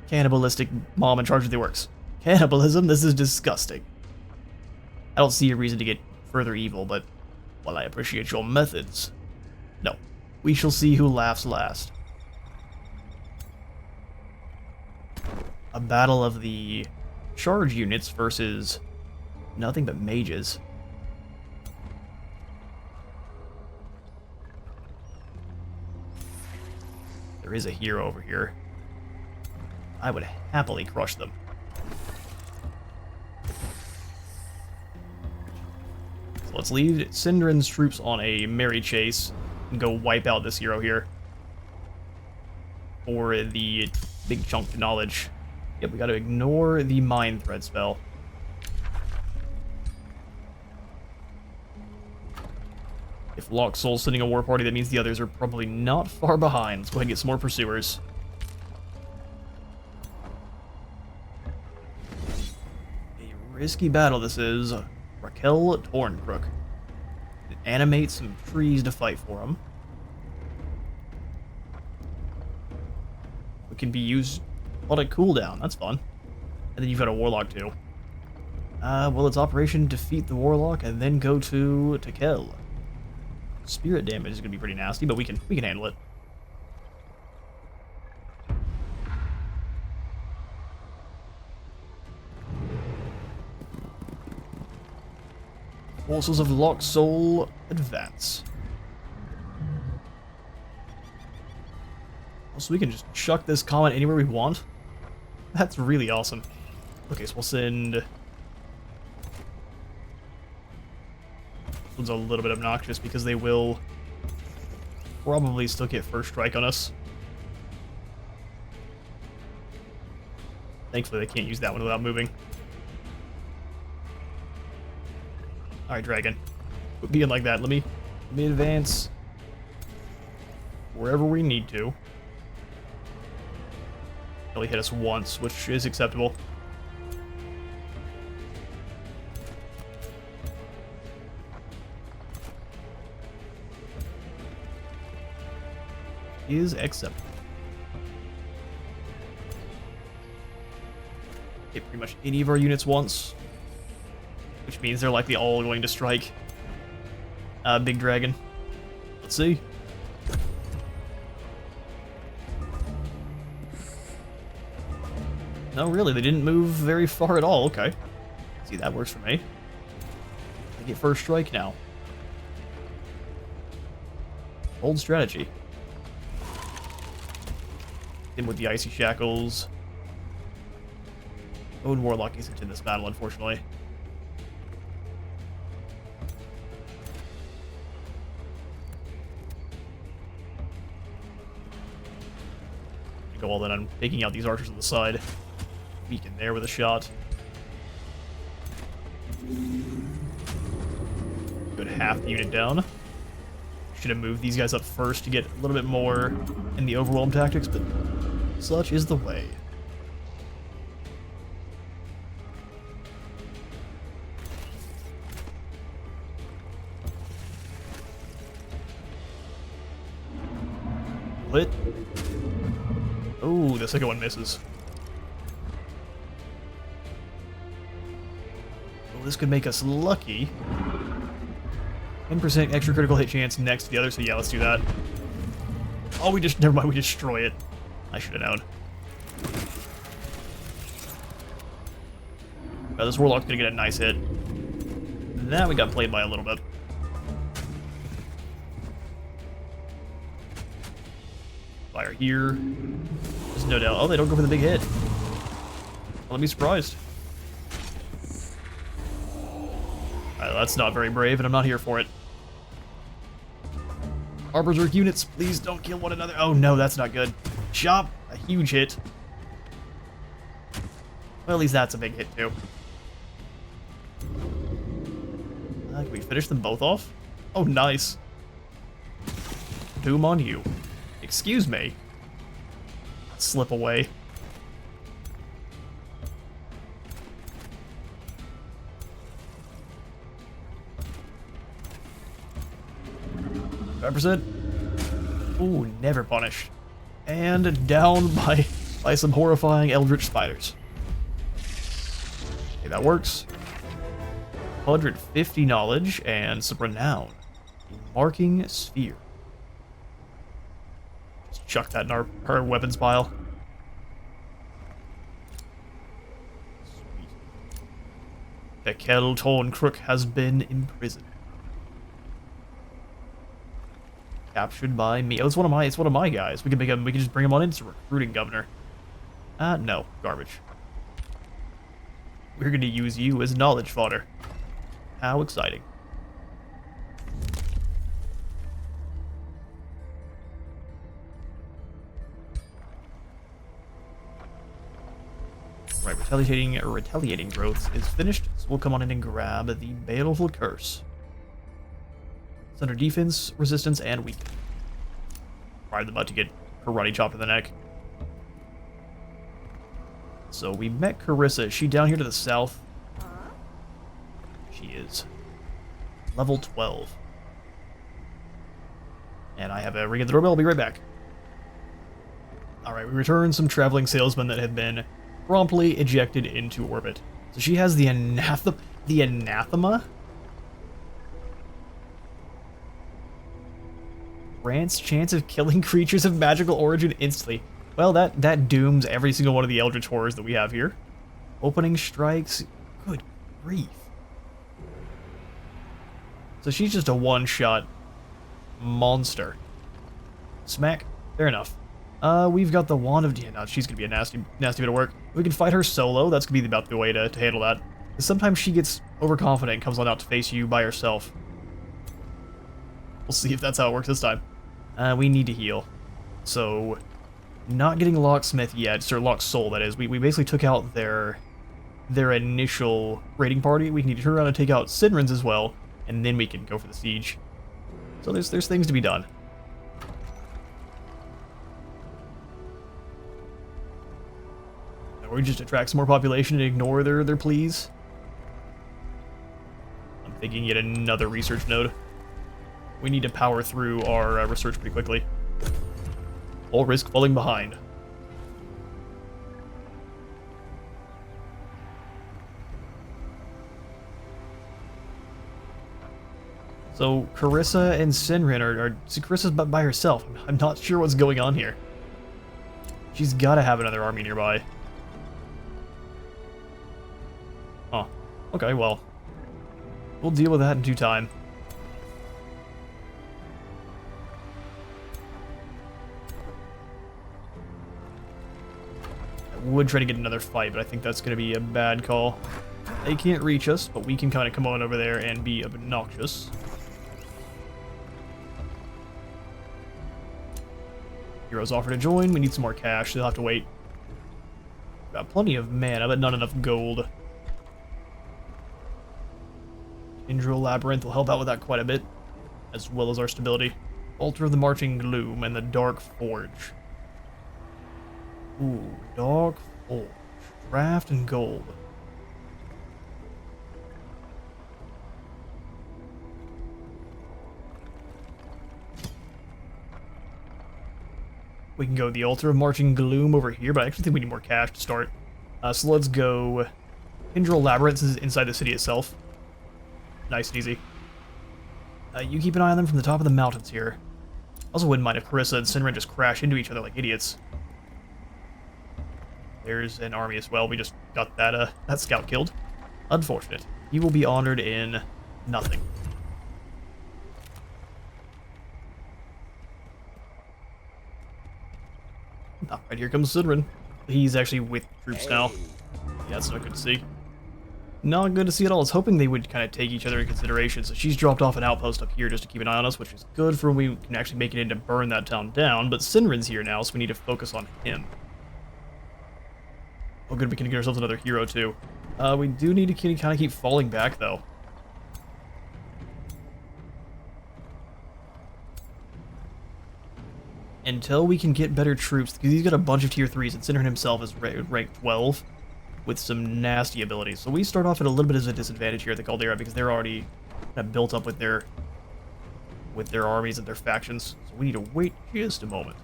cannibalistic mom in charge of the orcs. Cannibalism? This is disgusting. I don't see a reason to get further evil, but while I appreciate your methods, no. We shall see who laughs last. A battle of the charge units versus nothing but mages. There is a hero over here. I would happily crush them. So let's leave Sinrin's troops on a merry chase and go wipe out this hero here. For the big chunk of knowledge. Yep, we gotta ignore the Mind Thread spell. If Locksoul's sending a war party, that means the others are probably not far behind. Let's go ahead and get some more pursuers. risky battle this is. Raquel Torncrook. Animate some trees to fight for him. It can be used on a cooldown. That's fun. And then you've got a Warlock too. Well, it's Operation Defeat the Warlock and then go to kill. Spirit damage is going to be pretty nasty, but we can handle it. Forces of Locksoul advance. So we can just chuck this comet anywhere we want. That's really awesome. Okay, so we'll send... This one's a little bit obnoxious because they will probably still get first strike on us. Thankfully they can't use that one without moving. Alright, Dragon. Quit being like that. Let me advance wherever we need to. Only hit us once, which is acceptable. Is acceptable. Hit pretty much any of our units once. Which means they're likely all going to strike Big Dragon. Let's see. No, really, they didn't move very far at all. Okay. See, that works for me. I get first strike now. Bold strategy. In with the Icy Shackles. Odin Warlock isn't in this battle, unfortunately. Go all in on taking out these archers on the side. Weaken there with a shot. Good half the unit down. Should have moved these guys up first to get a little bit more in the overwhelm tactics, but such is the way. Lit. Oh, the second one misses. Well, this could make us lucky. 10% extra critical hit chance next to the other, so yeah, let's do that. Oh, never mind, we destroy it. I should have known. This Warlock's gonna get a nice hit. Now we got played by a little bit. Fire here. There's no doubt. Oh, they don't go for the big hit. Well, I'd be surprised. Alright, that's not very brave, and I'm not here for it. Our Berserk units, please don't kill one another. Oh no, that's not good. Chop! A huge hit. Well, at least that's a big hit, too. Can we finish them both off? Oh, nice. Doom on you. Excuse me. Slip away. Represent. Ooh, never punished. And down by some horrifying eldritch spiders. Okay, that works. 150 knowledge and some renown. Marking sphere. Just chuck that in our weapons pile. Sweet. Raquel Torncrook has been imprisoned. Captured by me. Oh, it's one of my guys. We can just bring him on in as a recruiting governor. No, garbage. We're gonna use you as knowledge fodder. How exciting. Right, retaliating growth is finished, so we'll come on in and grab the Baleful Curse. It's under defense, resistance, and weaken. Probably about to get karate chopped in the neck. So we met Carissa. Is she down here to the south? She is level 12. And I have a ring at the doorbell. I'll be right back. Alright, we return some traveling salesmen that have been promptly ejected into orbit. So she has the anathema? Grants chance of killing creatures of magical origin instantly. Well, that dooms every single one of the Eldritch Horrors that we have here. Opening strikes. Good grief. So she's just a one-shot monster. Smack. Fair enough. We've got the Wand of... Yeah, no, she's gonna be a nasty bit of work. We can fight her solo. That's gonna be about the way to handle that. Because sometimes she gets overconfident and comes on out to face you by herself. We'll see if that's how it works this time. We need to heal. So, not getting Locksmith yet, or Locksoul, that is. We basically took out their initial raiding party. We need to turn around and take out Sinrin's as well, and then we can go for the siege. So there's things to be done. Or we just attract some more population and ignore their pleas. I'm thinking yet another research node. We need to power through our research pretty quickly. Or risk falling behind. So Carissa and Sinrin are Carissa's by herself. I'm not sure what's going on here. She's got to have another army nearby. Huh. Okay, well. We'll deal with that in due time. I would try to get another fight, but I think that's going to be a bad call. They can't reach us, but we can kind of come on over there and be obnoxious. Heroes offer to join. We need some more cash. They'll have to wait. Got plenty of mana, but not enough gold. Indral Labyrinth will help out with that quite a bit, as well as our stability. Altar of the Marching Gloom and the Dark Forge. Ooh, Dark Forge. Draft and gold. We can go the Altar of Marching Gloom over here, but I actually think we need more cash to start. So let's go... Indral Labyrinth is inside the city itself. Nice and easy. You keep an eye on them from the top of the mountains here. Also wouldn't mind if Carissa and Sinrin just crash into each other like idiots. There's an army as well. We just got that scout killed. Unfortunate. He will be honored in nothing. Alright, here comes Sinrin. He's actually with troops now. Yeah, that's not good to see. Not good to see at all. I was hoping they would kind of take each other in consideration, so she's dropped off an outpost up here just to keep an eye on us, which is good for when we can actually make it in to burn that town down, but Sinrin's here now, so we need to focus on him. Oh good, we can get ourselves another hero too. We do need to kind of keep falling back though. Until we can get better troops, because he's got a bunch of tier 3s, and Sinrin himself is ranked 12. With some nasty abilities. So we start off at a little bit of a disadvantage here at the Caldera because they're already kind of built up with their armies and their factions. So we need to wait just a moment.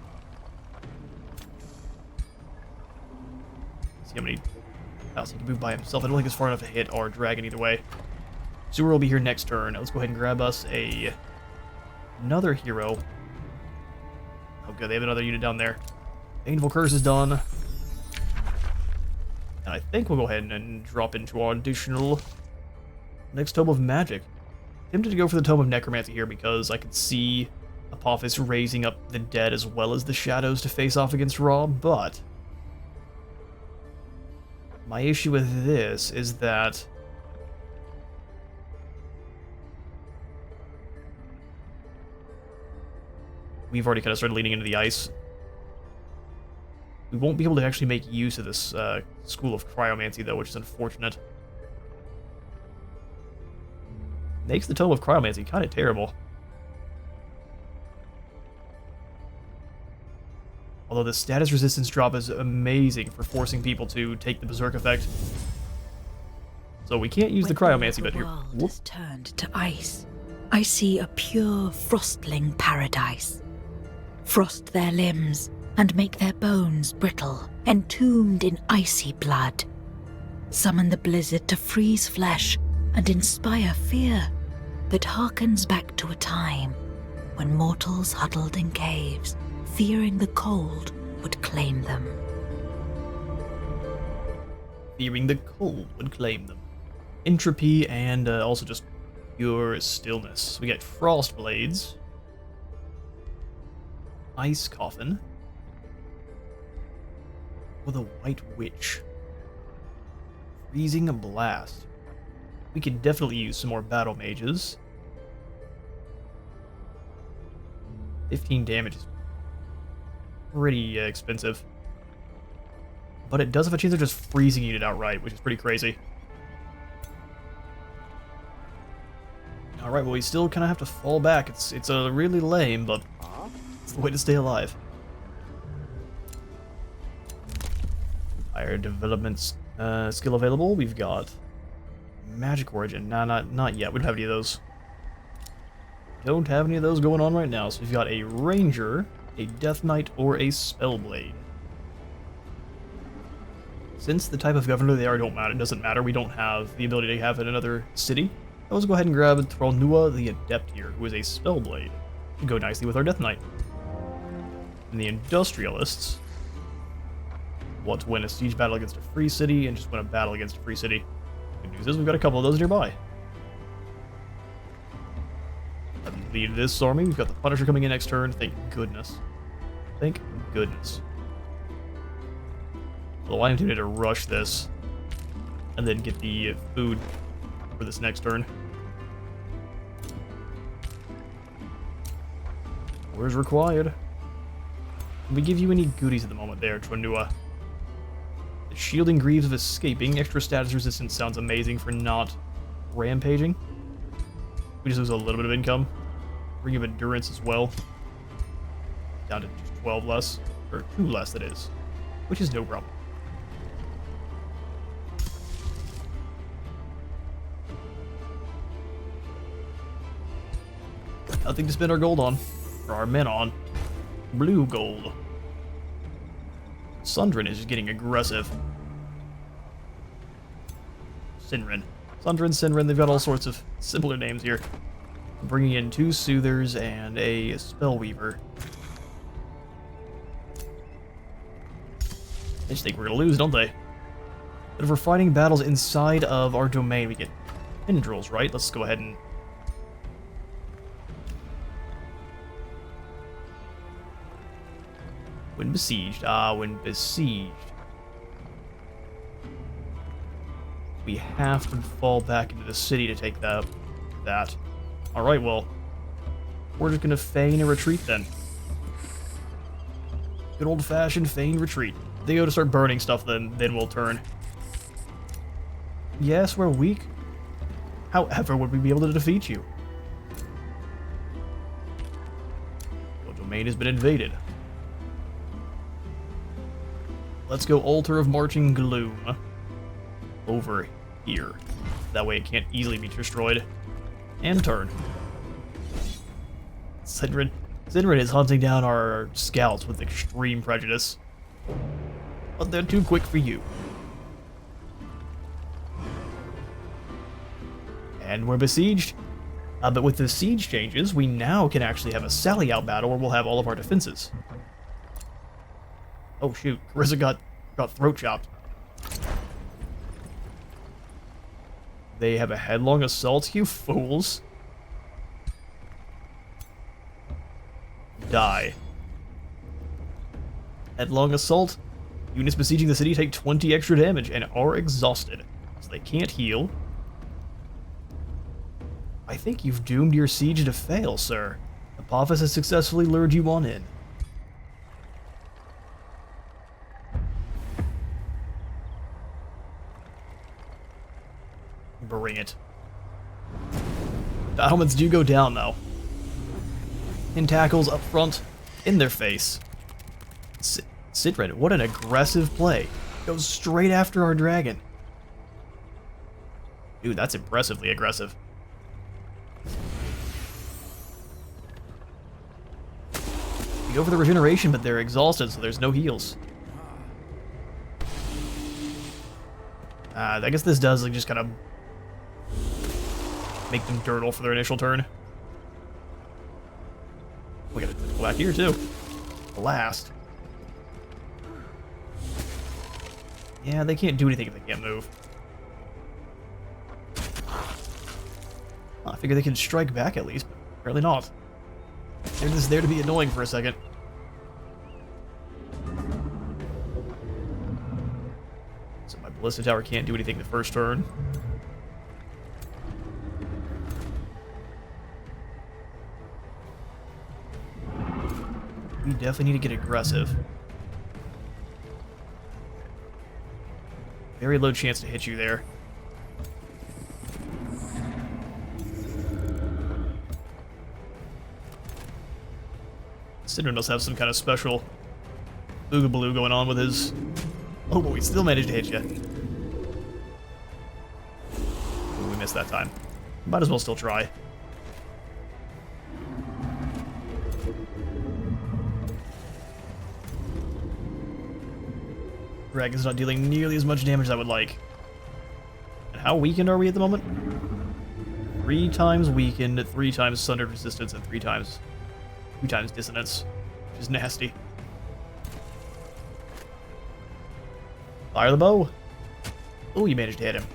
See how many else he can move by himself. I don't think it's far enough to hit our dragon either way. Sewer will be here next turn. Let's go ahead and grab us another hero. Oh good, they have another unit down there. Painful Curse is done. And I think we'll go ahead and drop into our additional next Tome of Magic. Tempted to go for the Tome of Necromancy here because I could see Apophis raising up the dead as well as the shadows to face off against Ra, but my issue with this is that we've already kind of started leaning into the ice. We won't be able to actually make use of this School of Cryomancy, though, which is unfortunate. Makes the Tome of Cryomancy kind of terrible. Although the status resistance drop is amazing for forcing people to take the Berserk effect. So we can't use the cryomancy bit here. The world Whoop. has turned to ice. I see a pure frostling paradise. Frost their limbs and make their bones brittle, entombed in icy blood. Summon the blizzard to freeze flesh and inspire fear that harkens back to a time when mortals huddled in caves, fearing the cold would claim them. Fearing the cold would claim them. Entropy and also just pure stillness. We get frost blades, ice coffin, with a white witch, freezing blast. We could definitely use some more battle mages. 15 damage is pretty expensive. But it does have a chance of just freezing it outright, which is pretty crazy. Alright, well we still kind of have to fall back. It's a really lame, but it's the way to stay alive. Higher development skill available. We've got magic origin. Nah, not yet. We don't have any of those. Don't have any of those going on right now. So we've got a ranger, a death knight, or a spellblade. Since the type of governor they are it doesn't matter. We don't have the ability to have it in another city. Let's go ahead and grab Throlnua the Adept here, who is a spellblade. Should go nicely with our death knight. And the industrialists want to win a siege battle against a free city and just win a battle against a free city. Good news is we've got a couple of those nearby. Lead this army. We've got the Punisher coming in next turn. Thank goodness. Thank goodness. Well, I am tempted to rush this and then get the food for this next turn. Where's required? Can we give you any goodies at the moment there, Tronua? The Shielding Greaves of Escaping. Extra status resistance sounds amazing for not rampaging. We just lose a little bit of income. Ring of Endurance as well. Down to just 12 less. Or 2 less, that is. Which is no problem. Nothing to spend our gold on. Or our men on. Blue gold. Sundrin is just getting aggressive. Sinrin. Sundrin, Sinrin, they've got all sorts of similar names here. Bringing in 2 Soothers and a Spellweaver. They just think we're gonna lose, don't they? But if we're fighting battles inside of our domain, we get tendrils, right? Let's go ahead and... When besieged. When besieged. We have to fall back into the city to take that. Alright, well. We're just gonna feign a retreat then. Good old-fashioned feign retreat. If they go to start burning stuff, then we'll turn. Yes, we're weak. However, would we be able to defeat you? Your domain has been invaded. Let's go Altar of Marching Gloom over here. That way it can't easily be destroyed. And turn. Sinrin is hunting down our scouts with extreme prejudice. But they're too quick for you. And we're besieged. But with the siege changes, we now can actually have a sally out battle where we'll have all of our defenses. Oh shoot, Carissa got throat chopped. They have a headlong assault, you fools. Die. Headlong assault. Units besieging the city take 20 extra damage and are exhausted, so they can't heal. I think you've doomed your siege to fail, sir. Apophis has successfully lured you on in. Bring it. The helmets do go down, though. And tackles up front, in their face. Sitred, what an aggressive play. Goes straight after our dragon. Dude, that's impressively aggressive. You go for the regeneration, but they're exhausted, so there's no heals. I guess this does like, just kind of make them dirtle for their initial turn. We gotta go back here, too. Blast. Yeah, they can't do anything if they can't move. I figure they can strike back at least, but apparently not. They're just there to be annoying for a second. So my Ballista Tower can't do anything the first turn. We definitely need to get aggressive. Very low chance to hit you there. Cinder must have some kind of special boogaloo going on with his... Oh, but we still managed to hit you. Ooh, we missed that time. Might as well still try. Dragon's not dealing nearly as much damage as I would like. And how weakened are we at the moment? 3 times weakened, 3 times sundered resistance, and 2 times dissonance, which is nasty. Fire the bow. Oh, you managed to hit him.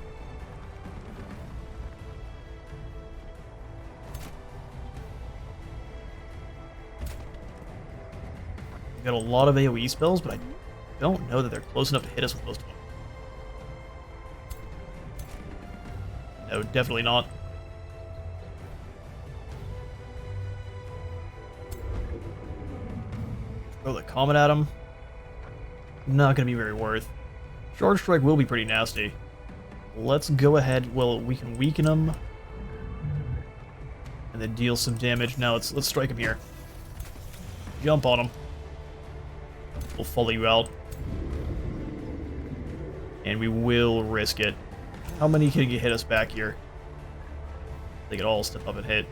We've got a lot of AoE spells, but I don't know that they're close enough to hit us with most of them. No, definitely not. Throw the Comet at him. Not going to be very worth. Charge Strike will be pretty nasty. Let's go ahead. Well, we can weaken him. And then deal some damage. Now let's strike him here. Jump on him. We'll follow you out. And we will risk it. How many can you hit us back here? They could all step up and hit.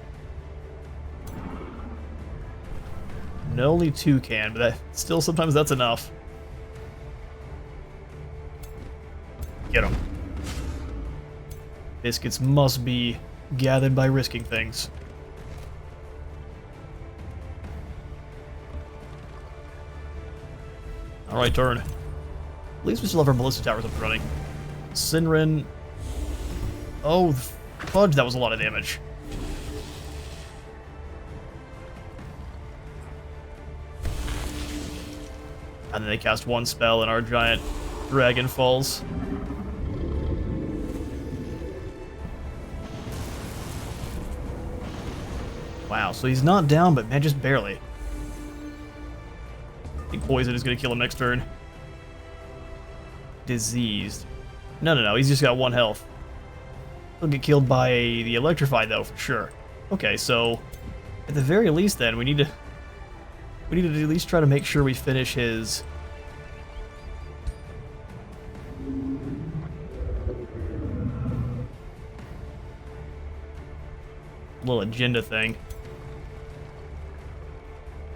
No, only 2 can, but still sometimes that's enough. Get him. Biscuits must be gathered by risking things. Alright, turn. At least we still have our Ballista Towers up and running. Sinrin. Oh, fudge, that was a lot of damage. And then they cast 1 spell and our giant dragon falls. Wow, so he's not down, but man, just barely. I think poison is going to kill him next turn. Diseased. No, he's just got 1 health. He'll get killed by the electrified, though, for sure. Okay, so at the very least, then, we need to at least try to make sure we finish his... little agenda thing.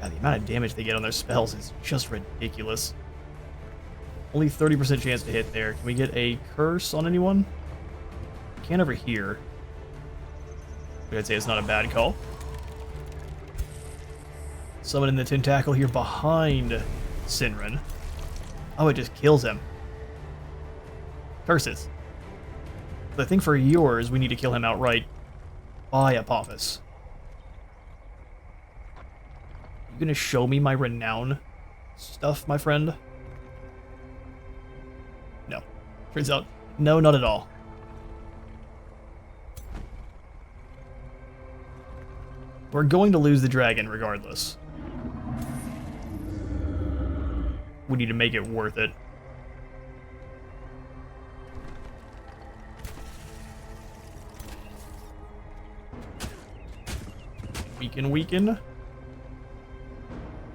God, the amount of damage they get on their spells is just ridiculous. Only 30% chance to hit there. Can we get a curse on anyone? Can't over here. I'd say it's not a bad call. Someone in the tentacle here behind Sinrin. Oh, it just kills him. Curses. But I think for yours, we need to kill him outright by Apophis. You gonna show me my renown stuff, my friend? No. Turns out, no, not at all. We're going to lose the dragon regardless. We need to make it worth it. Weaken.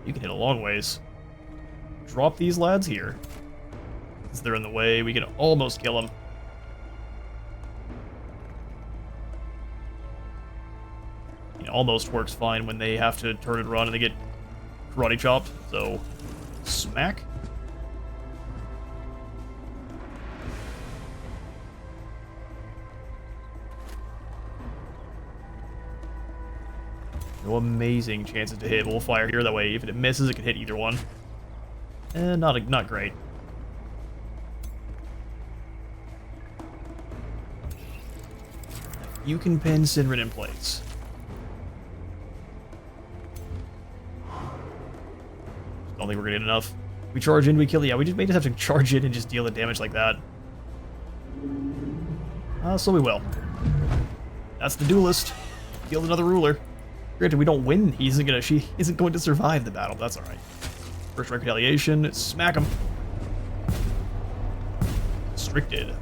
You can hit a long ways. Drop these lads here. Since they're in the way, we can almost kill them. It almost works fine when they have to turn and run and they get karate chopped. So, smack. No amazing chances to hit. We'll fire here. That way, if it misses, it can hit either one. And not great. You can pin Sinrin in place. Don't think we're gonna get enough. We charge in, we kill. Yeah, we may just have to charge in and just deal the damage like that. So we will. That's the duelist. Killed another ruler. Granted, we don't win. She isn't going to survive the battle. That's all right. First rank retaliation. Smack him. Restricted.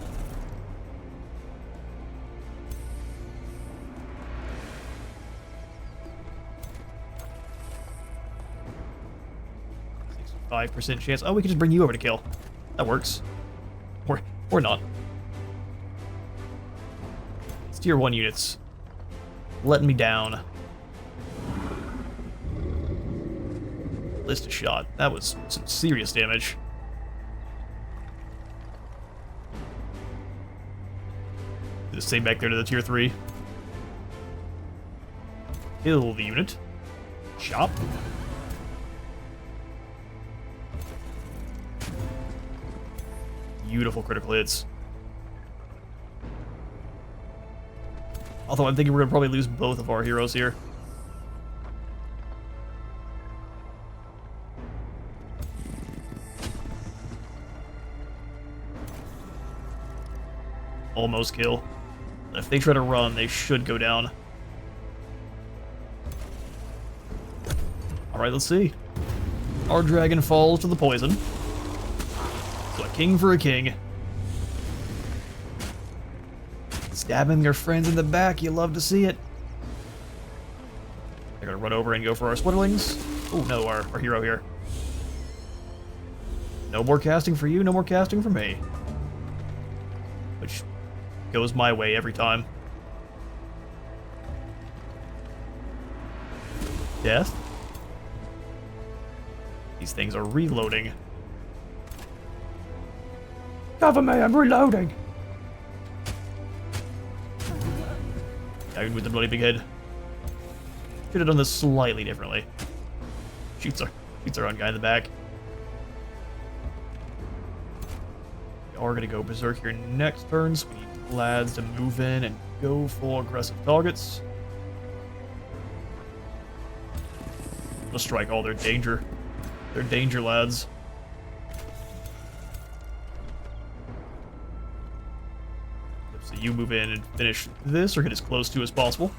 %5 chance. Oh, we can just bring you over to kill. That works. Or not. It's tier 1 units. Letting me down. List a shot. That was some serious damage. Do the same back there to the tier 3. Kill the unit. Chop. Beautiful critical hits. Although I'm thinking we're going to probably lose both of our heroes here. Almost kill. If they try to run, they should go down. Alright, let's see. Our dragon falls to the poison. So a king for a king. Stabbing their friends in the back, you love to see it. They're gonna run over and go for our Switterlings. Oh no, our hero here. No more casting for you, no more casting for me. Which goes my way every time. Death. These things are reloading. Cover me, I'm reloading. Down with the bloody big head. Should have done this slightly differently. Shoots our own guy in the back. We are gonna go berserk here next turn, so we need lads to move in and go full aggressive targets. We'll strike all their danger lads. So you move in and finish this, or get as close to as possible.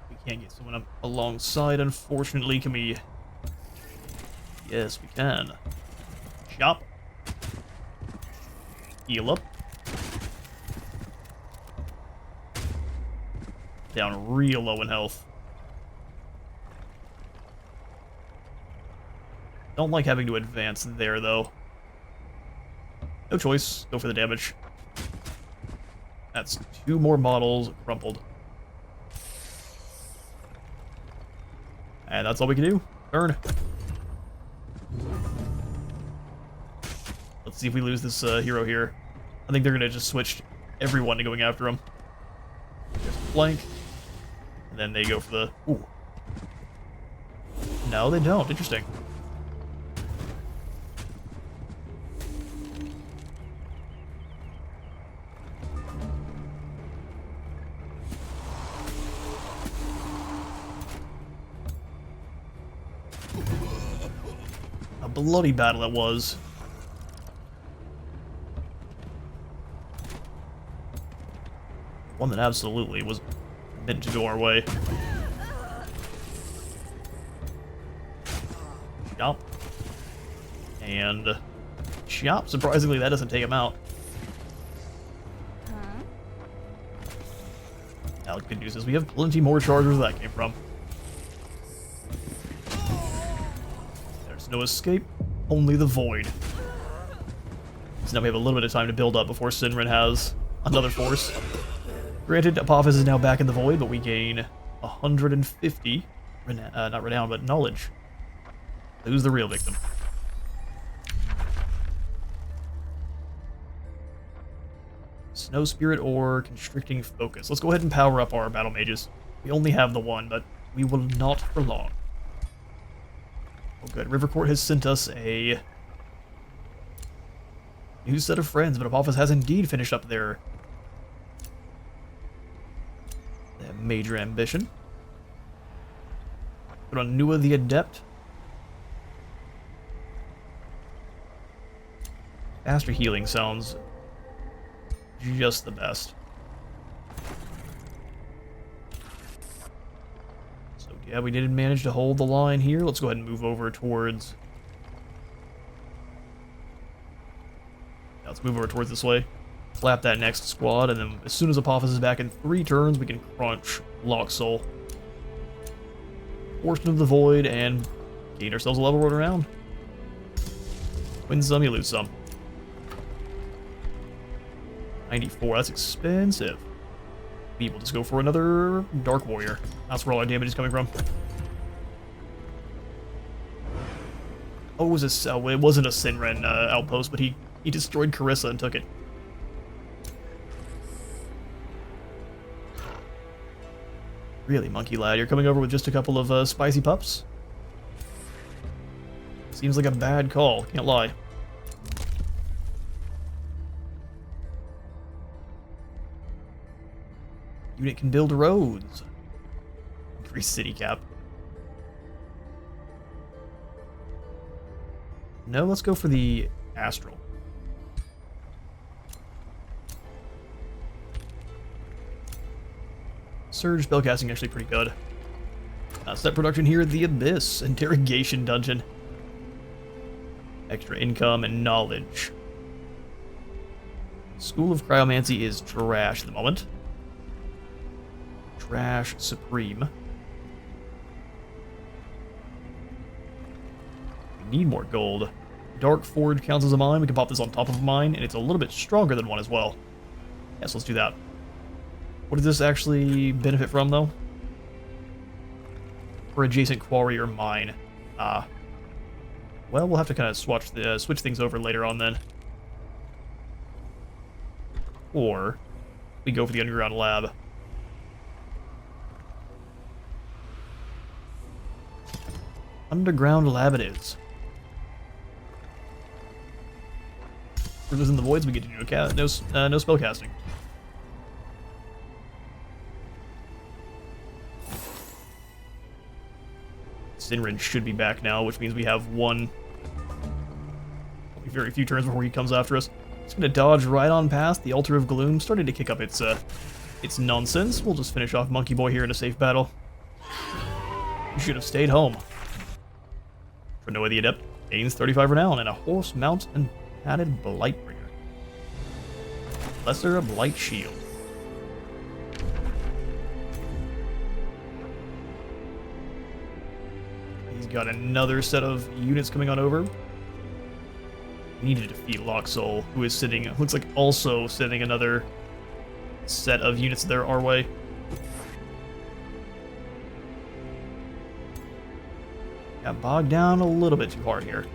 We can't get someone up alongside, unfortunately. Can we? Yes, we can. Chop. Heal up. Down real low in health. Don't like having to advance there, though. No choice. Go for the damage. That's 2 more models crumpled. And that's all we can do. Turn. Let's see if we lose this hero here. I think they're going to just switch everyone to going after him. Just flank. And then they go for the... Ooh. No, they don't. Interesting. A bloody battle it was. One that absolutely was meant to go our way. Chop. And chop. Surprisingly, that doesn't take him out. Now, the good news is we have plenty more chargers where that came from. There's no escape, only the void. So now we have a little bit of time to build up before Sinrin has another force. Granted, Apophis is now back in the void, but we gain 150, not renown, but knowledge. Who's the real victim? Snow Spirit or Constricting Focus. Let's go ahead and power up our battle mages. We only have the one, but we will not for long. Oh good, River Court has sent us a new set of friends, but Apophis has indeed finished up their major ambition. Put on Nua the Adept. Faster healing sounds just the best. So yeah, we did manage to hold the line here. Let's go ahead and move over towards... Yeah, let's move over towards this way. Slap that next squad, and then as soon as Apophis is back in 3 turns, we can crunch Locksoul. Portion of the Void, and gain ourselves a level road around. Win some, you lose some. 94, that's expensive. We will just go for another Dark Warrior. That's where all our damage is coming from. Oh, it wasn't a Sinrin outpost, but he destroyed Carissa and took it. Really, monkey lad, you're coming over with just a couple of spicy pups? Seems like a bad call, can't lie. Unit can build roads. Increase city cap. No, let's go for the Astral. Surge spellcasting actually pretty good. Set production here, the Abyss, Interrogation Dungeon. Extra income and knowledge. School of Cryomancy is trash at the moment. Trash Supreme. We need more gold. Dark Forge counts as a mine. We can pop this on top of a mine, and it's a little bit stronger than one as well. Yes, let's do that. What does this actually benefit from, though? For adjacent quarry or mine. Well, we'll have to kind of switch things over later on then. Or we go for the underground lab. Underground lab it is. For those in the voids, we get to do no spell casting. Sinrin should be back now, which means we have only very few turns before he comes after us. It's gonna dodge right on past the Altar of Gloom, starting to kick up its nonsense. We'll just finish off Monkey Boy here in a safe battle. You should have stayed home. For Noah the Adept, gains 35 renown and a horse mount and padded Blightbringer. Lesser Blight Shield. He's got another set of units coming on over. We need to defeat Locksoul, who is sitting, looks like also sending another set of units there our way. Got bogged down a little bit too hard here.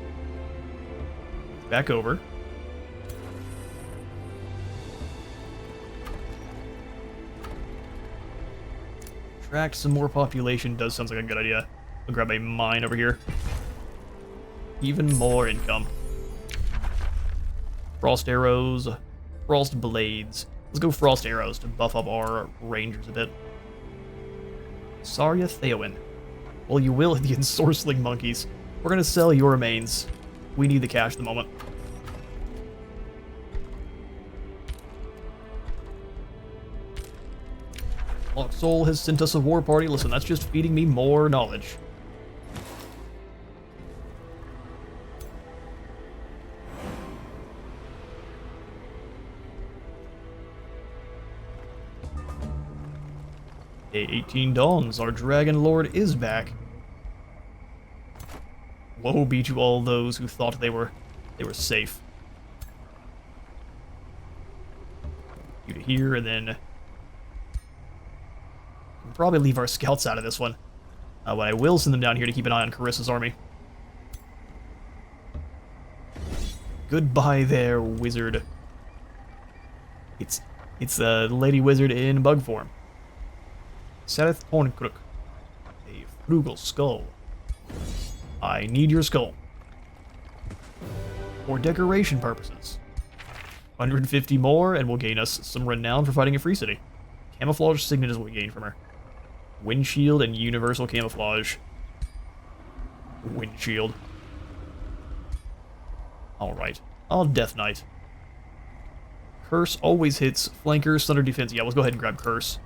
Back over. Attract some more population does sound like a good idea. I'll grab a mine over here. Even more income. Frost arrows, frost blades. Let's go frost arrows to buff up our rangers a bit. Saria Theowen. Well, you will the ensorceling monkeys. We're gonna sell your remains. We need the cash at the moment. Locksoul has sent us a war party. Listen, that's just feeding me more knowledge. Day 18 dawns. Our Dragon Lord is back. Woe be to all those who thought they were safe. You to here, and then we'll probably leave our scouts out of this one. But I will send them down here to keep an eye on Carissa's army. Goodbye there, wizard. It's a lady wizard in bug form. Sereth Horncrook. A frugal skull. I need your skull. For decoration purposes. 150 more, and will gain us some renown for fighting a free city. Camouflage signet is what we gain from her. Windshield and universal camouflage. Windshield. Alright. I'll Death Knight. Curse always hits flankers, thunder defense. Yeah, let's go ahead and grab Curse.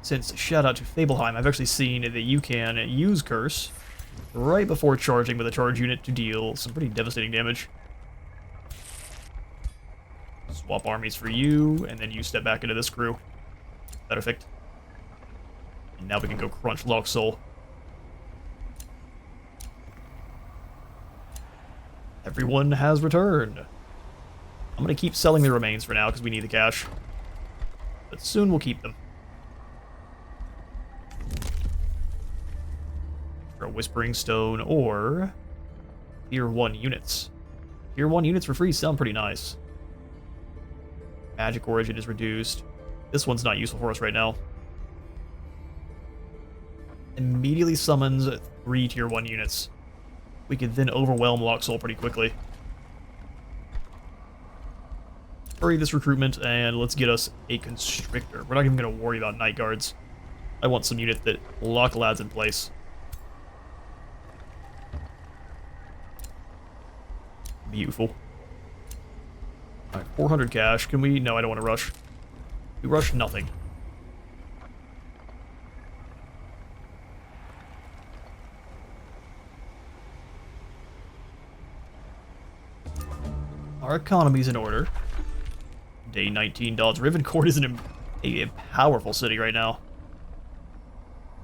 Since, shout out to Fableheim, I've actually seen that you can use Curse right before charging with a charge unit to deal some pretty devastating damage. Swap armies for you, and then you step back into this crew. Perfect. And now we can go crunch Locksoul. Everyone has returned. I'm going to keep selling the remains for now because we need the cash. But soon we'll keep them. For a Whispering Stone or Tier 1 units. Tier 1 units for free sound pretty nice. Magic Origin is reduced. This one's not useful for us right now. Immediately summons 3 Tier 1 units. We could then overwhelm Locksoul pretty quickly. Hurry this recruitment, and let's get us a Constrictor. We're not even going to worry about Night Guards. I want some units that lock lads in place. Beautiful. Alright, 400 cash. Can we... No, I don't want to rush. We rush nothing. Our economy's in order. Day 19 Dodds. Rivencourt is a powerful city right now.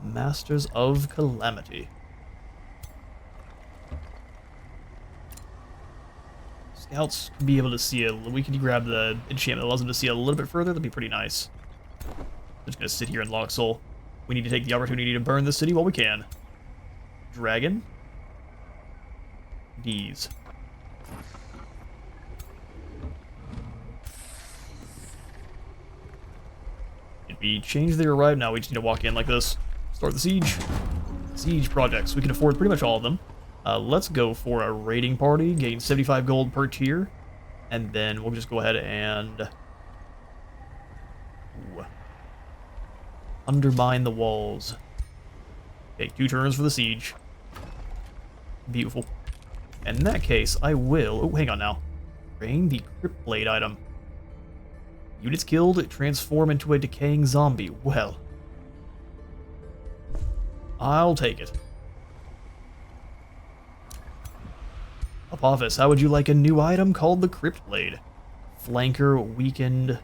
Masters of Calamity. Scouts can be able to see a... We can grab the enchantment that allows them to see a little bit further. That'd be pretty nice. I'm just gonna sit here in Locksoul. We need to take the opportunity to burn the city while we can. Dragon. D's. If we change their arrive now, we just need to walk in like this. Start the siege. Siege projects. We can afford pretty much all of them. Let's go for a raiding party. Gain 75 gold per tier. And then we'll just go ahead and... Ooh. Undermine the walls. Take 2 turns for the siege. Beautiful. In that case, I will... Oh, hang on now. Gain the Crypt Blade item. Units killed transform into a decaying zombie. Well, I'll take it. Apophis, how would you like a new item called the Crypt Blade? Flanker weakened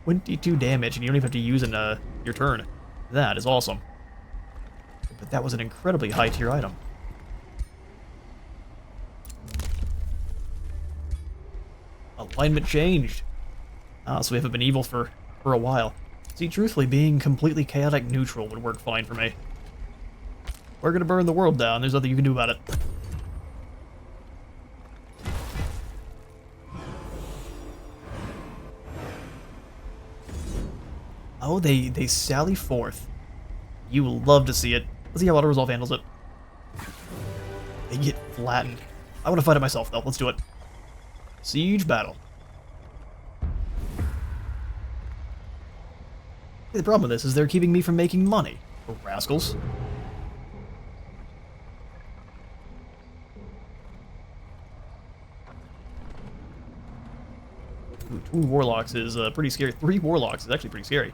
22 damage, and you don't even have to use in your turn. That is awesome. But that was an incredibly high tier item. Alignment changed. So we haven't been evil for a while. See, truthfully, being completely chaotic neutral would work fine for me. We're gonna burn the world down. There's nothing you can do about it. Oh, they sally forth. You will love to see it. Let's see how Auto-Resolve handles it. They get flattened. I want to fight it myself, though. Let's do it. Siege battle. The problem with this is they're keeping me from making money. Oh, rascals. Ooh, 2 warlocks is pretty scary. 3 warlocks is actually pretty scary.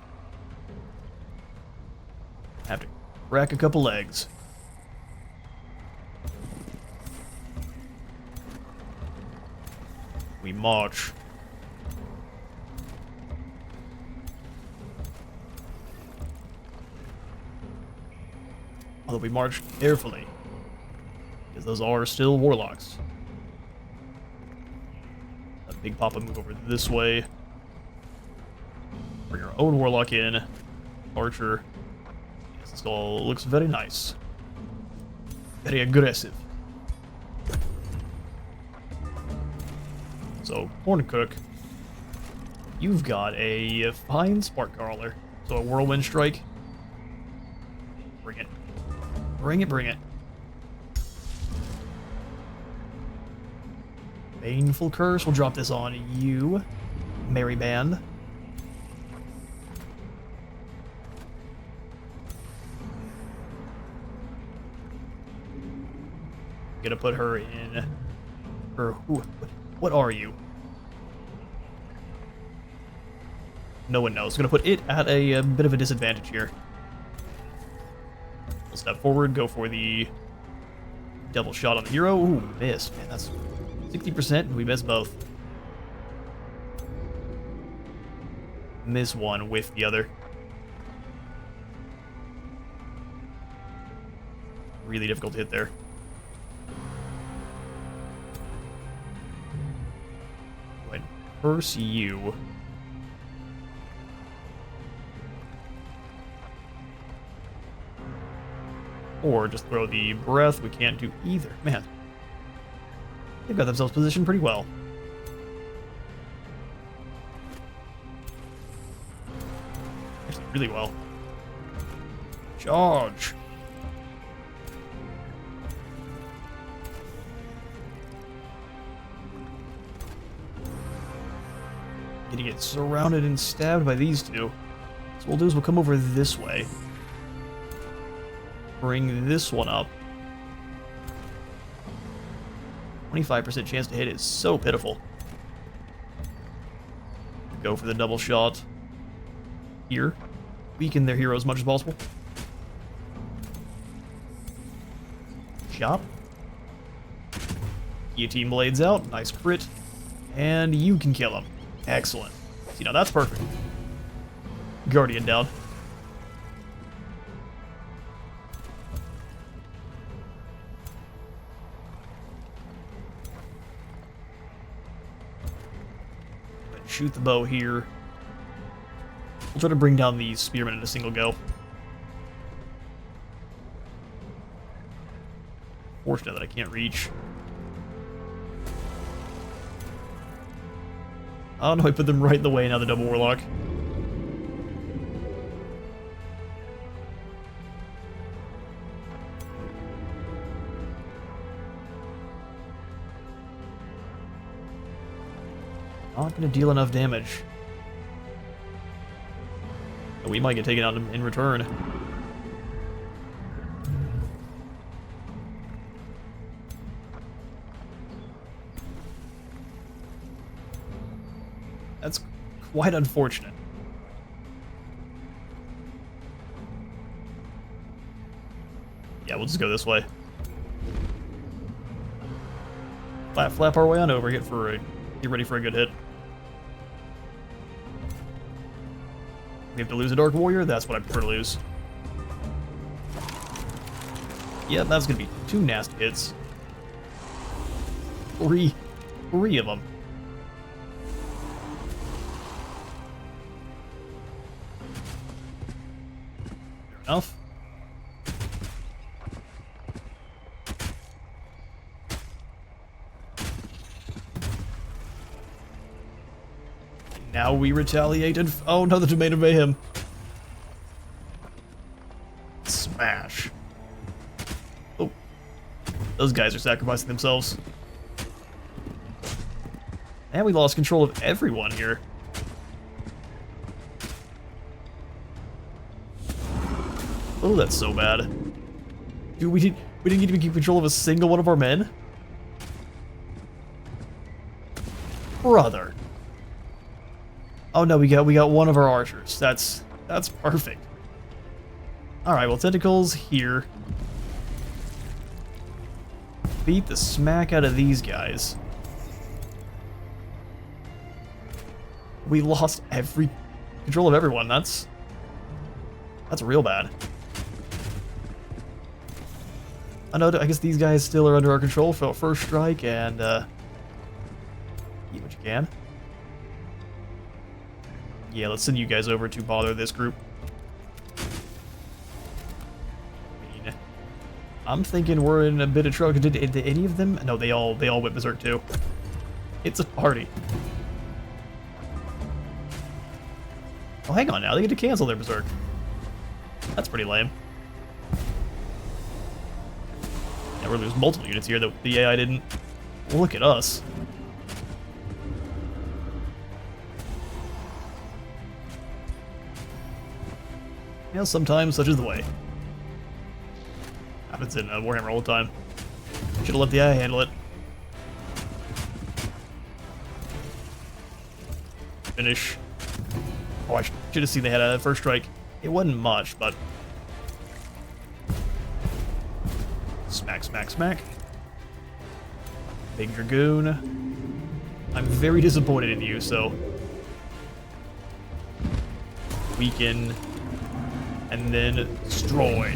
Have to crack a couple legs. We march. Although we march carefully, because those are still warlocks. Let Big Papa move over this way. Bring our own warlock in. Archer. Yes, this all looks very nice. Very aggressive. So, Horn Cook, you've got a fine Spark Crawler. So a Whirlwind Strike. Bring it. Bring it, bring it. Baneful Curse, we'll drop this on you. Merry Band. Gonna put her in her. What are you? No one knows. Gonna put it at a bit of a disadvantage here. We'll step forward, go for the double shot on the hero. Ooh, miss. Man, that's 60%. We miss both. Miss one with the other. Really difficult to hit there. Go ahead and curse you. Or just throw the breath. We can't do either. Man. They've got themselves positioned pretty well. Actually, really well. Charge! Gonna get surrounded and stabbed by these two. So what we'll do is we'll come over this way. Bring this one up. 25% chance to hit is so pitiful. Go for the double shot here. Weaken their hero as much as possible. Chop. Guillotine blades out. Nice crit. And you can kill him. Excellent. See, now that's perfect. Guardian down. Shoot the bow here. We'll try to bring down these spearmen in a single go. Fortunate that I can't reach. Oh no, I put them right in the way now, the double warlock. Not gonna deal enough damage. But we might get taken out in return. That's quite unfortunate. Yeah, we'll just go this way. Flap our way on over, get ready for a good hit. We have to lose a Dark Warrior? That's what I prefer to lose. Yeah, that's gonna be 2 nasty hits. Three of them. Fair enough. Now we retaliate and... Oh no, the Domain of Mayhem. Smash. Oh. Those guys are sacrificing themselves. And we lost control of everyone here. Oh, that's so bad. Dude, we didn't even keep control of a single one of our men? Brother. Oh no, we got one of our archers. That's perfect. Alright, well, tentacles here. Beat the smack out of these guys. We lost every control of everyone. That's real bad. I know, I guess these guys still are under our control for first strike, and eat what you can. Yeah, let's send you guys over to bother this group. I mean, I'm thinking we're in a bit of trouble. Did any of them? No, they all went berserk too. It's a party. Oh, hang on now. They get to cancel their berserk. That's pretty lame. Yeah, there's multiple units here that the AI didn't. Look at us. Yeah, sometimes such is the way. Happens in Warhammer all the time. Should've let the AI handle it. Finish. Oh, I should have seen they had a first strike. It wasn't much, but... Smack, smack, smack. Big Dragoon. I'm very disappointed in you, so... Weaken. And then destroy.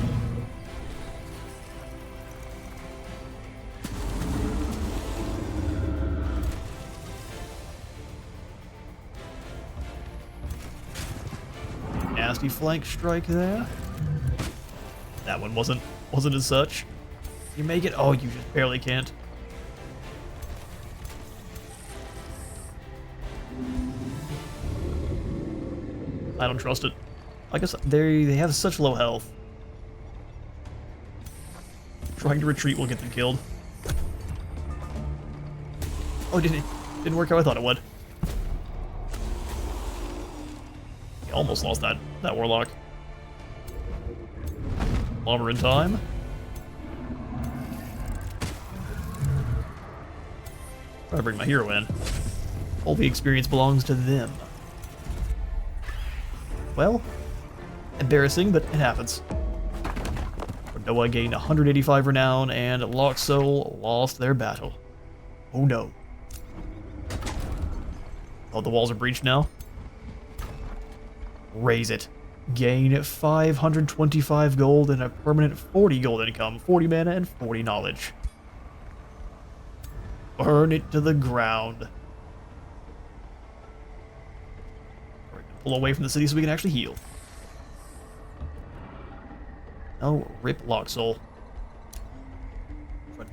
Nasty flank strike there. That one wasn't as such. You make it? Oh, you just barely can't. I don't trust it. I guess they have such low health. Trying to retreat will get them killed. Oh, didn't work how I thought it would. Almost lost that warlock. Bomber in time. Try to bring my hero in. All the experience belongs to them. Well, embarrassing, but it happens. Noah gained 185 renown, and Locksoul lost their battle. Oh no. Oh, the walls are breached now. Raise it. Gain 525 gold and a permanent 40 gold income, 40 mana, and 40 knowledge. Burn it to the ground. We're gonna pull away from the city so we can actually heal. Oh, rip Locksoul.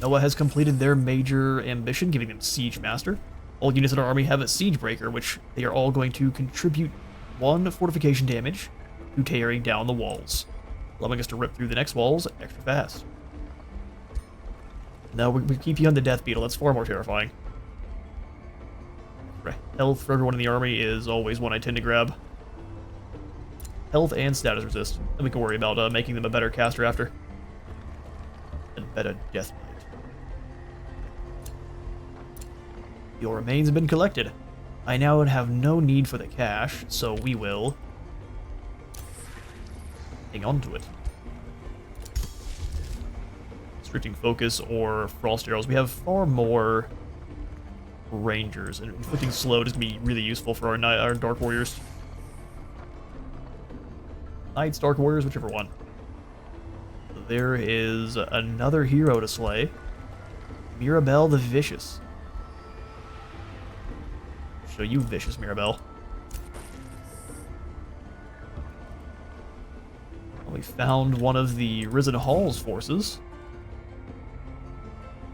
Noah has completed their major ambition, giving them Siege Master. All units in our army have a Siege Breaker, which they are all going to contribute 1 fortification damage to tearing down the walls, allowing us to rip through the next walls extra fast. No, we keep you on the Death Beetle. That's far more terrifying. Health for everyone in the army is always one I tend to grab. Health and status resist. Then we can worry about making them a better caster after. And better Death Knight. Your remains have been collected. I now have no need for the cash, so we will hang on to it. Restricting focus or frost arrows. We have far more rangers, and inflicting slow is going to be really useful for our dark warriors. Knights, dark warriors, whichever one. There is another hero to slay. Mirabelle the Vicious. Show you vicious, Mirabelle. We found one of the Risen Hall's forces.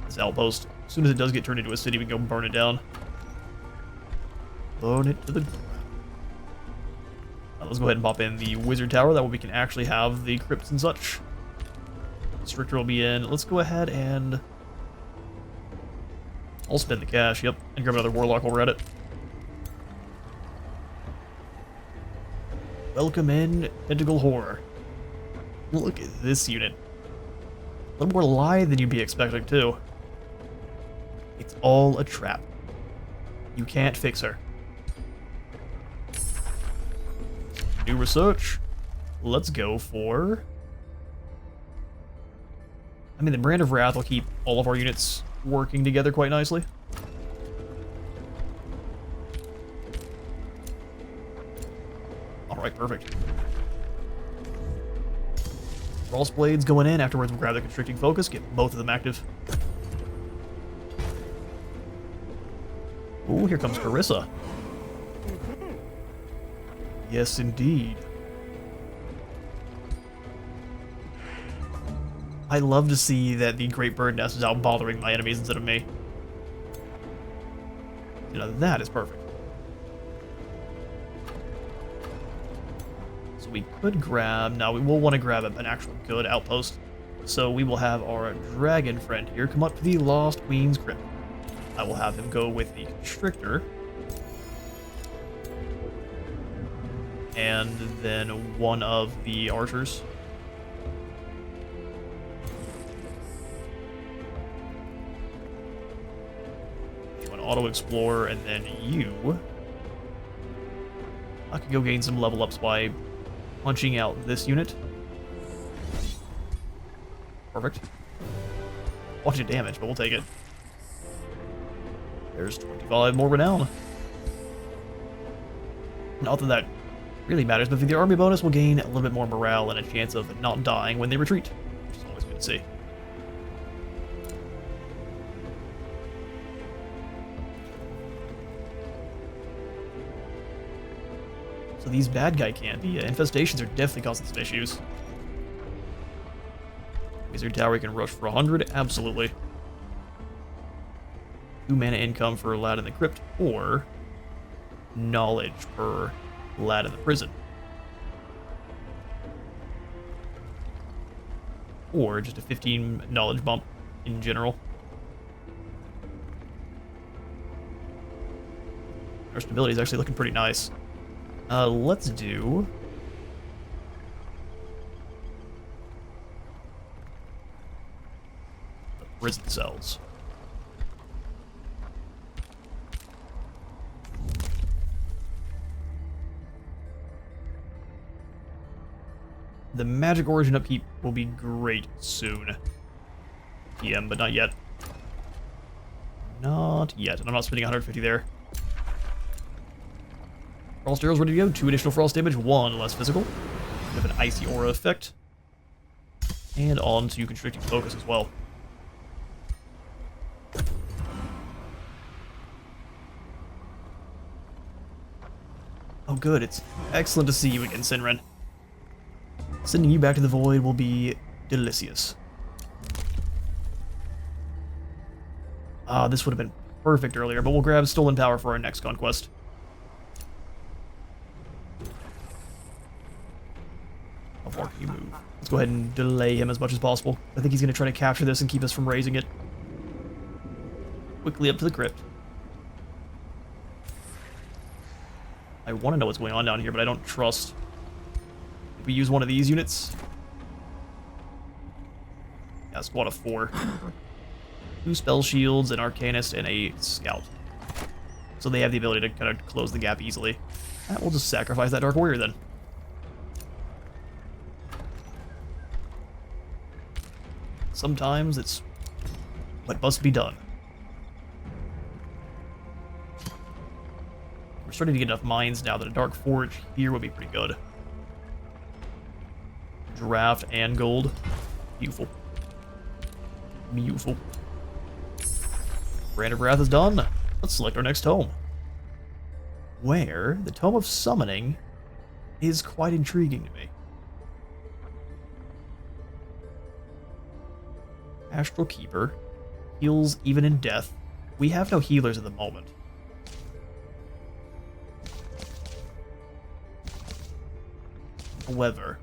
This outpost. As soon as it does get turned into a city, we can go burn it down. Burn it to the ground. Let's go ahead and pop in the Wizard Tower. That way we can actually have the crypts and such. Stricter will be in. Let's go ahead and... I'll spend the cash, yep, and grab another Warlock while we're at it. Welcome in, Tentacle Horror. Look at this unit. A little more lithe than you'd be expecting, too. It's all a trap. You can't fix her. New research. Let's go for... I mean, the Brand of Wrath will keep all of our units working together quite nicely. Alright, perfect. Frost Blades going in. Afterwards, we'll grab the Constricting Focus, get both of them active. Ooh, here comes Carissa. Yes, indeed. I love to see that the Great Bird Nest is out bothering my enemies instead of me. You know, that is perfect. So we could grab... Now, we will want to grab an actual good outpost. So we will have our dragon friend here come up to the Lost Queen's Crypt. I will have him go with the Constrictor. And then one of the archers. You want Auto Explorer, and then you. I could go gain some level ups by punching out this unit. Perfect. Bunch of damage, but we'll take it. There's 25 more renown. Not that that really matters, but for the army bonus, we'll gain a little bit more morale and a chance of not dying when they retreat, which is always good to see. So these bad guy candy infestations are definitely causing some issues. Wizard Tower can rush for 100? Absolutely. 2 mana income for Lad in the Crypt, or knowledge per Lad in the Prison. Or just a 15 knowledge bump in general. Our stability is actually looking pretty nice. Let's do... the prison cells. The magic origin upkeep will be great soon. PM, but not yet. Not yet, and I'm not spending 150 there. Frost arrows ready to go. 2 additional frost damage, 1 less physical. We have an icy aura effect. And on to constricting focus as well. Oh good, it's excellent to see you again, Sinren. Sending you back to the void will be delicious. This would have been perfect earlier, but we'll grab Stolen Power for our next conquest. How far can you move? Let's go ahead and delay him as much as possible. I think he's going to try to capture this and keep us from raising it. Quickly up to the crypt. I want to know what's going on down here, but I don't trust... If we use one of these units... Yeah, squad of 4. 2 spell shields, an arcanist, and a scout. So they have the ability to kind of close the gap easily. We'll just sacrifice that Dark Warrior then. Sometimes it's what must be done. We're starting to get enough mines now that a Dark Forge here would be pretty good. Draft and gold. Beautiful. Beautiful. Brand of Wrath is done. Let's select our next tome. Where the Tome of Summoning is quite intriguing to me. Astral Keeper. Heals even in death. We have no healers at the moment. However,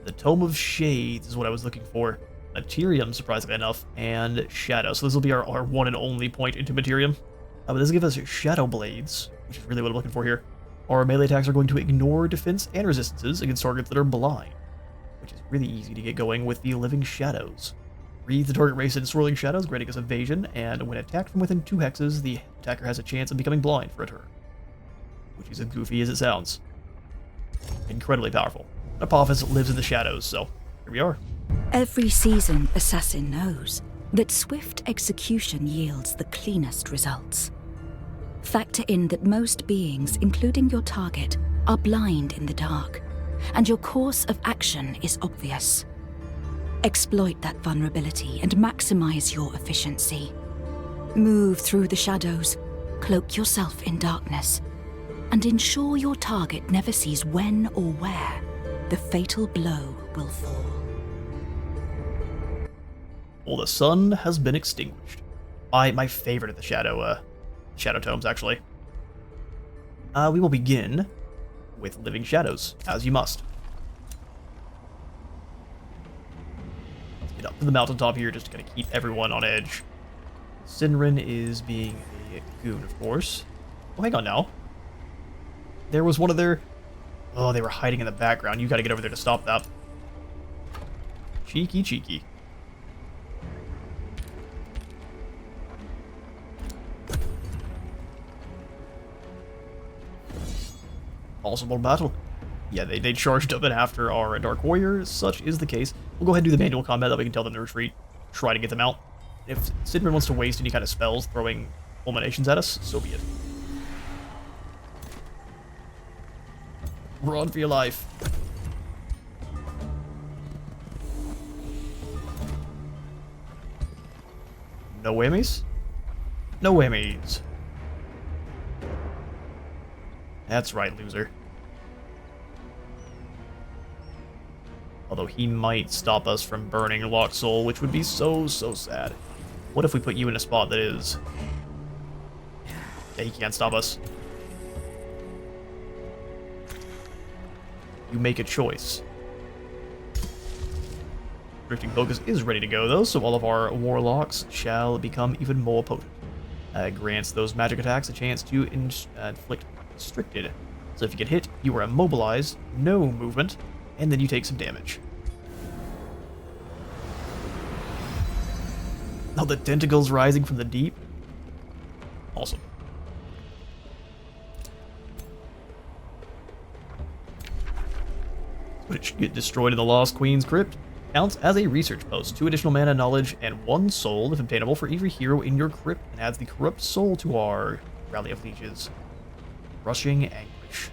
the Tome of Shades is what I was looking for. Materium, surprisingly enough, and Shadow. So this will be our one and only point into Materium. But this will give us Shadow Blades, which is really what I'm looking for here. Our melee attacks are going to ignore defense and resistances against targets that are blind, which is really easy to get going with the Living Shadows. Wreathe the target race in swirling shadows, granting us evasion, and when attacked from within 2 hexes, the attacker has a chance of becoming blind for a turn. Which is as goofy as it sounds. Incredibly powerful. Apophis lives in the shadows, so here we are. Every seasoned assassin knows that swift execution yields the cleanest results. Factor in that most beings, including your target, are blind in the dark, and your course of action is obvious. Exploit that vulnerability and maximize your efficiency. Move through the shadows, cloak yourself in darkness, and ensure your target never sees when or where the fatal blow will fall. Well, the sun has been extinguished. My favorite of the shadow tomes, actually. We will begin with Living Shadows, as you must. Let's get up to the mountaintop here, just to kind of keep everyone on edge. Sinrin is being a goon, of course. Oh, hang on now. There was one of their... Oh, they were hiding in the background. You gotta get over there to stop that. Cheeky, cheeky. Possible battle. Yeah, they charged up and after our Dark Warrior. Such is the case. We'll go ahead and do the manual combat that we can tell them to retreat. Try to get them out. If Sidman wants to waste any kind of spells throwing fulminations at us, so be it. Run for your life. No whammies? No whammies. That's right, loser. Although he might stop us from burning Locksoul, which would be so sad. What if we put you in a spot that is... Yeah, he can't stop us. You make a choice. Drifting Focus is ready to go, though, so all of our Warlocks shall become even more potent. Grants those magic attacks a chance to inflict restricted. So if you get hit, you are immobilized, no movement, and then you take some damage. Oh, the tentacles rising from the deep. Awesome. Which get destroyed in the Lost Queen's Crypt. Counts as a research post. 2 additional mana, knowledge, and 1 soul if obtainable for every hero in your crypt, and adds the corrupt soul to our Rally of Leeches. Rushing Anguish.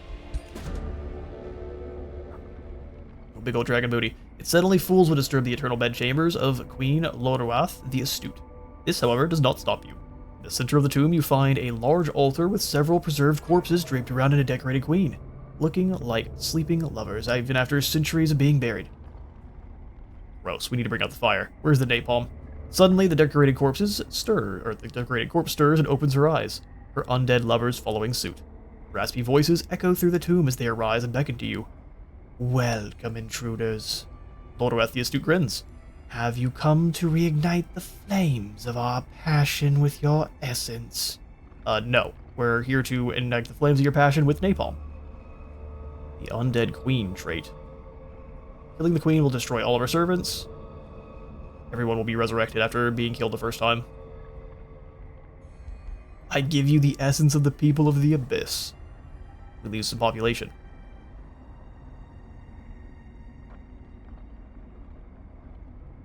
Oh, big old dragon booty. It said only fools would disturb the eternal bedchambers of Queen Lodorath the Astute. This, however, does not stop you. In the center of the tomb, you find a large altar with several preserved corpses draped around a decorated queen, looking like sleeping lovers, even after centuries of being buried. Gross, we need to bring out the fire. Where's the napalm? Suddenly, the decorated corpse stirs and opens her eyes, her undead lovers following suit. Raspy voices echo through the tomb as they arise and beckon to you. Welcome, intruders. Lodorath the Astute grins. Have you come to reignite the flames of our passion with your essence? No. We're here to ignite the flames of your passion with napalm. The Undead Queen trait. Killing the Queen will destroy all of her servants. Everyone will be resurrected after being killed the first time. I give you the essence of the people of the Abyss. We lose some population.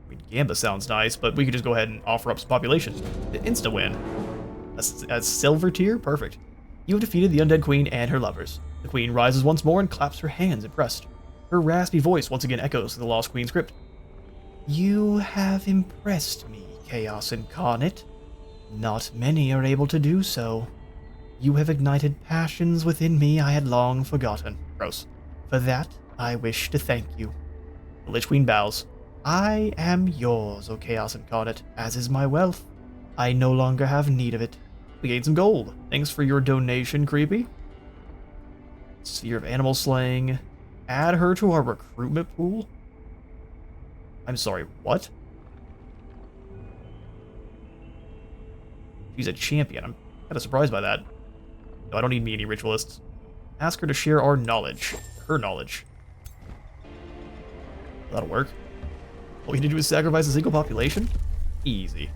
I mean, Gamba sounds nice, but we could just go ahead and offer up some population. Insta-win. A silver tier? Perfect. You have defeated the Undead Queen and her lovers. The Queen rises once more and claps her hands impressed. Her raspy voice once again echoes through the Lost Queen's crypt. You have impressed me, Chaos Incarnate. Not many are able to do so. You have ignited passions within me I had long forgotten. Gross. For that, I wish to thank you. The Lich Queen bows. I am yours, O Chaos Incarnate, as is my wealth. I no longer have need of it. We gained some gold. Thanks for your donation, Creepy. Sphere of Animal Slaying. Add her to our recruitment pool? I'm sorry, what? She's a champion. I'm kind of surprised by that. No, I don't need me any ritualists. Ask her to share our knowledge. Her knowledge. That'll work. All we need to do is sacrifice a single population? Easy.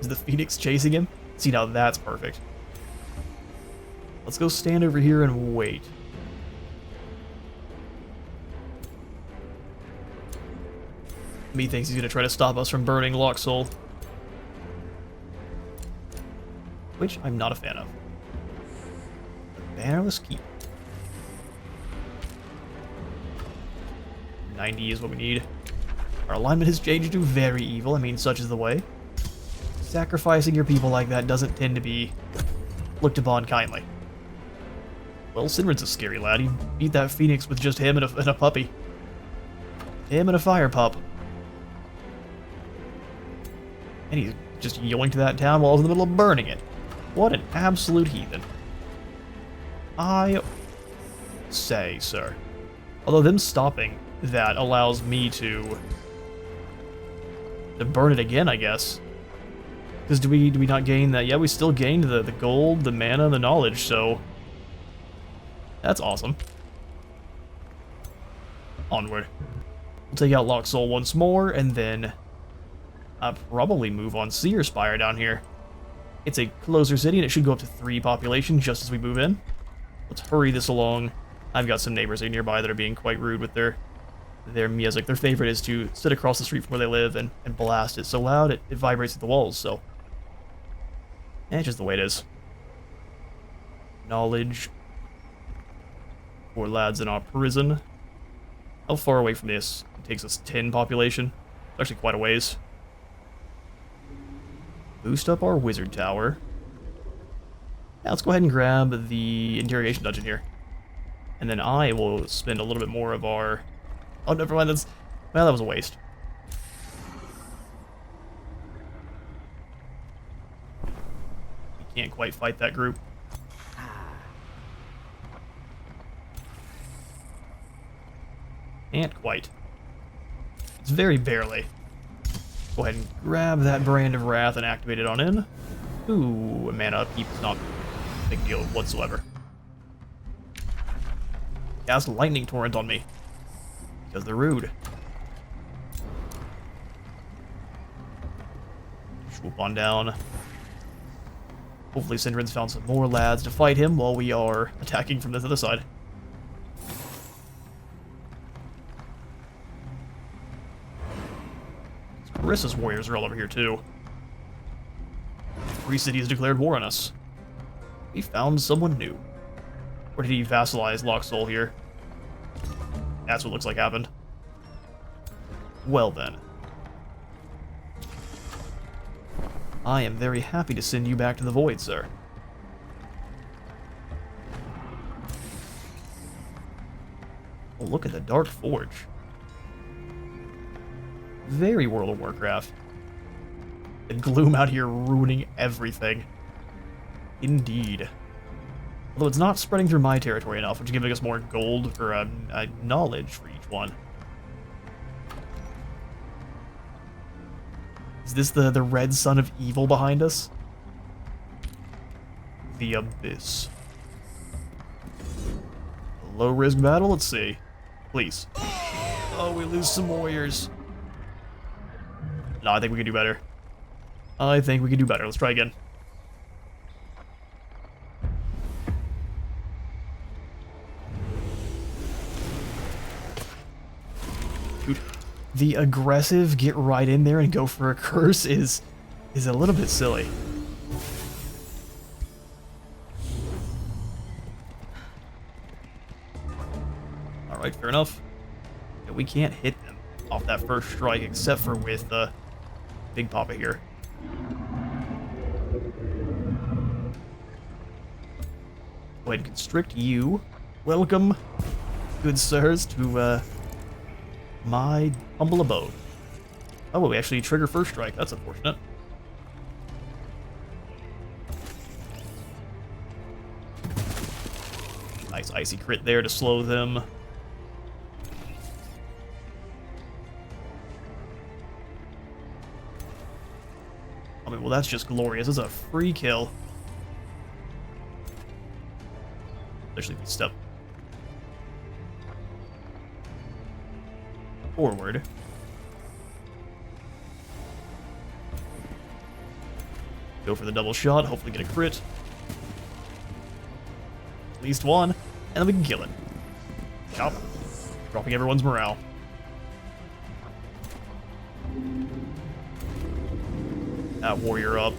Is the Phoenix chasing him? See, now that's perfect. Let's go stand over here and wait. Me thinks he's gonna try to stop us from burning Locksoul. which I'm not a fan of. Bannerless Keep. 90 is what we need. Our alignment has changed to very evil. I mean, such is the way. Sacrificing your people like that doesn't tend to be looked upon kindly. Well, Sinrin's a scary lad. He beat that phoenix with just him and a puppy. Him and a fire pup. And he's just yoinked that town while I was in the middle of burning it. What an absolute heathen. I say, sir. Although them stopping that allows me to burn it again, I guess. Because do we not gain that? Yeah, we still gained the gold, the mana, the knowledge, so that's awesome. Onward. We'll take out Locksoul once more, and then I'll probably move on Seerspire down here. It's a closer city, and it should go up to 3 population just as we move in. Let's hurry this along. I've got some neighbors here nearby that are being quite rude with their music. Their favorite is to sit across the street from where they live and blast it so loud it vibrates at the walls, so it's just the way it is. Knowledge for lads in our prison. How far away from this? It takes us 10 population. It's actually quite a ways. Boost up our wizard tower. Yeah, let's go ahead and grab the interrogation dungeon here. And then I will spend a little bit more of our... Oh, never mind, well, that was a waste. We can't quite fight that group. Can't quite. It's very barely. Go ahead and grab that Brand of Wrath and activate it on in. Ooh, mana upkeep is not a big deal whatsoever. Cast Lightning Torrent on me. Because they're rude. Swoop on down. Hopefully Sinrin's found some more lads to fight him while we are attacking from this other side. Carissa's warriors are all over here too. 3 cities declared war on us. We found someone new. Or did he vassalize Locksoul here? That's what looks like happened. Well then. I am very happy to send you back to the Void, sir. Oh, look at the Dark Forge. Very World of Warcraft. And gloom out here ruining everything. Indeed. Although it's not spreading through my territory enough, which is giving us more gold or knowledge for each one. Is this the red sun of evil behind us? The Abyss. Low risk battle? Let's see. Please. Oh, we lose some warriors. No, I think we can do better. I think we can do better. Let's try again. Dude, the aggressive get right in there and go for a curse is a little bit silly. Alright, fair enough. Yeah, we can't hit them off that first strike except for with Big Papa here. Go ahead and constrict you. Welcome, good sirs, to my humble abode. Oh, we actually trigger first strike. That's unfortunate. Nice icy crit there to slow them. I mean, well, that's just glorious. It's a free kill. Especially if you step forward. Go for the double shot, hopefully get a crit. At least one, and then we can kill it. Chop. Dropping everyone's morale. That warrior up.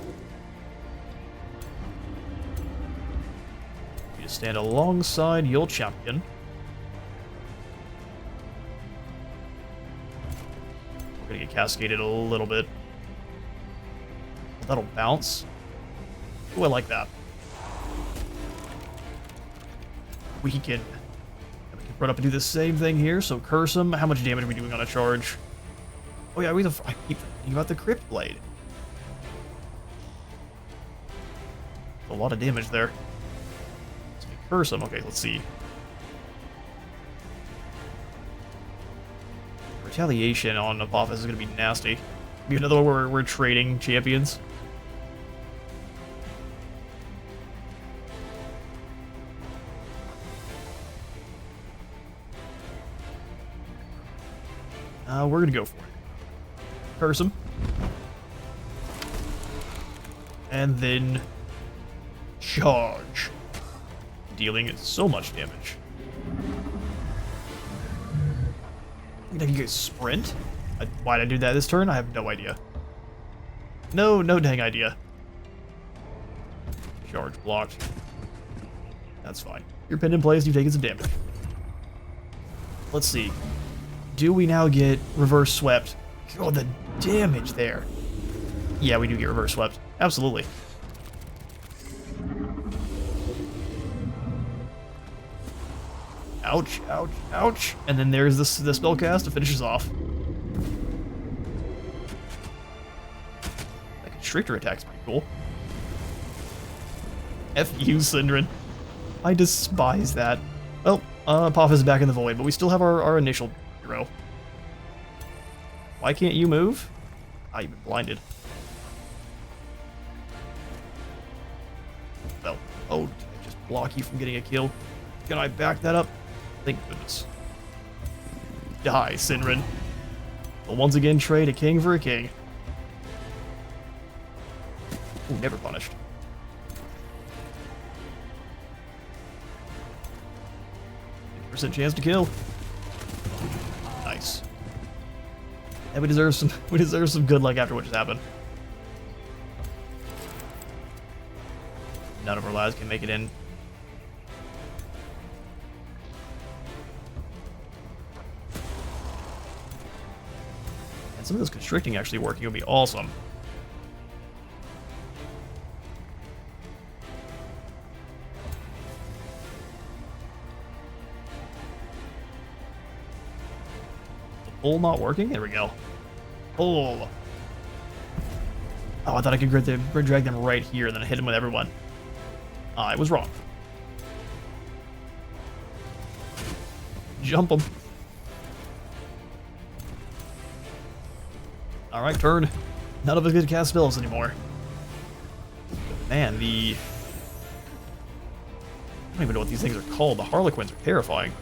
to stand alongside your champion. We're gonna get cascaded a little bit. That'll bounce. Ooh, I like that. We can run up and do the same thing here, so curse him. How much damage are we doing on a charge? Oh yeah, I keep thinking about the Crypt Blade. A lot of damage there. Let's curse him. Okay, let's see. Retaliation on Apophis is going to be nasty. Be another one where we're trading champions. We're going to go for it. Curse him. And then charge. Dealing so much damage. I think you guys sprint? Why'd I do that this turn? I have no idea. No dang idea. Charge blocked. That's fine. You're pinned in place, you've taken some damage. Let's see. Do we now get reverse swept? Oh, the damage there. Yeah, we do get reverse swept. Absolutely. Ouch, ouch, ouch. And then there's the spell cast to finish us off. That Constrictor attack's pretty cool. F you, Syndrin. I despise that. Well, Apophis is back in the void, but we still have our initial hero. Why can't you move? Ah, you've been blinded. Well, oh, did I just block you from getting a kill? Can I back that up? Thank goodness. Die, Syndrin. We'll once again trade a king for a king. Ooh, never punished. % chance to kill. Nice. And we deserve some good luck after what just happened. None of our lads can make it in. And some of this constricting actually working would be awesome. Pull not working? There we go. Pull. Oh, I thought I could drag them right here and then hit them with everyone. I was wrong. Jump them. Alright, turn. None of us get to cast spells anymore. Man, I don't even know what these things are called. The Harlequins are terrifying.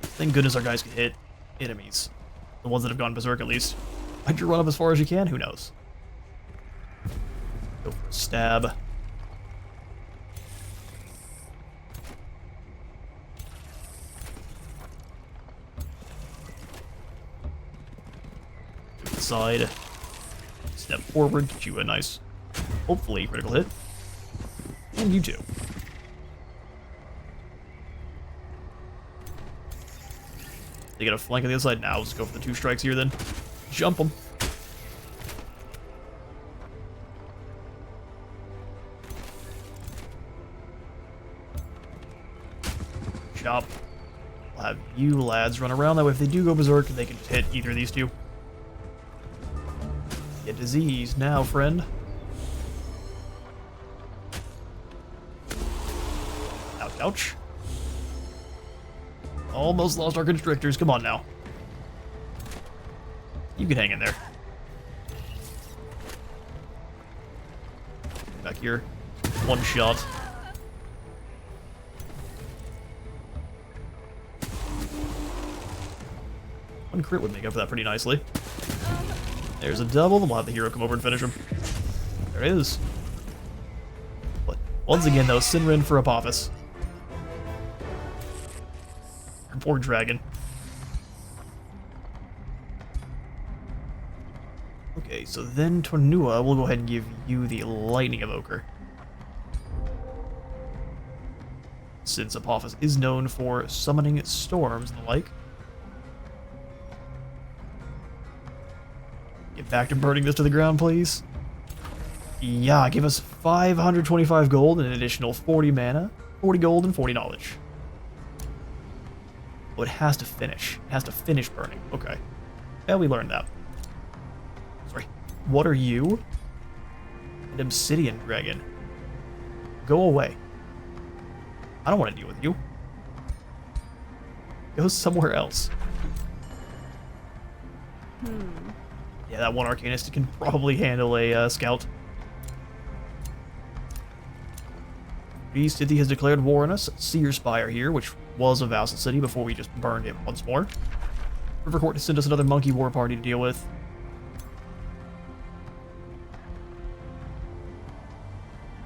Thank goodness our guys can hit enemies. The ones that have gone berserk, at least. Might you run up as far as you can? Who knows? Go for a stab. To the side. Step forward, get you a nice, hopefully, critical hit. And you too. They get a flank on the other side now. Let's go for the 2 strikes here then. Jump them. Chop. We'll have you lads run around. That way if they do go berserk, they can just hit either of these 2. Get diseased now, friend. Ouch, ouch. Almost lost our constrictors. Come on now. You can hang in there. Back here. 1 shot. One crit would make up for that pretty nicely. There's a double, then we'll have the hero come over and finish him. There it is. But once again, though, Syndrin for Apophis. Poor dragon. Okay, so then Tornua, we'll go ahead and give you the Lightning Evoker. Since Apophis is known for summoning storms and the like. Get back to burning this to the ground, please. Yeah, give us 525 gold and an additional 40 mana, 40 gold and 40 knowledge. Oh, it has to finish. It has to finish burning. Okay. Yeah, we learned that. Sorry. What are you? An obsidian dragon. Go away. I don't want to deal with you. Go somewhere else. Yeah, that one Arcanist can probably handle a scout. Beast City has declared war on us. Seerspire here, which was a vassal city before we just burned it once more. Rivercourt has sent us another monkey war party to deal with.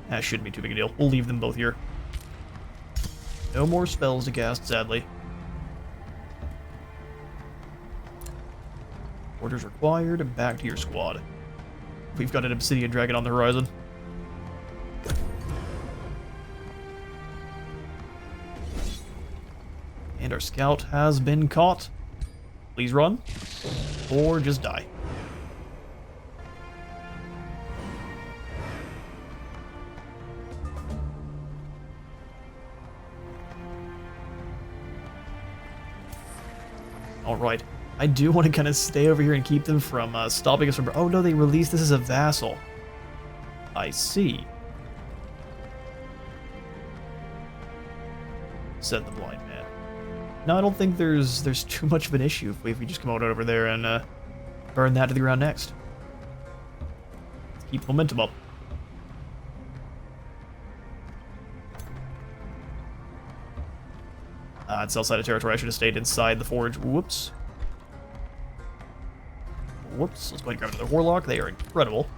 That shouldn't be too big a deal. We'll leave them both here. No more spells to cast, sadly. Orders required. Back to your squad. We've got an obsidian dragon on the horizon. And our scout has been caught. Please run. Or just die. Alright. I do want to kind of stay over here and keep them from stopping us from... Oh no, they released this as a vassal. I see. Said the blind man. No, I don't think there's too much of an issue if we just come out over there and burn that to the ground next. Let's keep momentum up. It's outside of territory. I should have stayed inside the forge. Whoops. Whoops. Let's go ahead and grab another Warlock. They are incredible.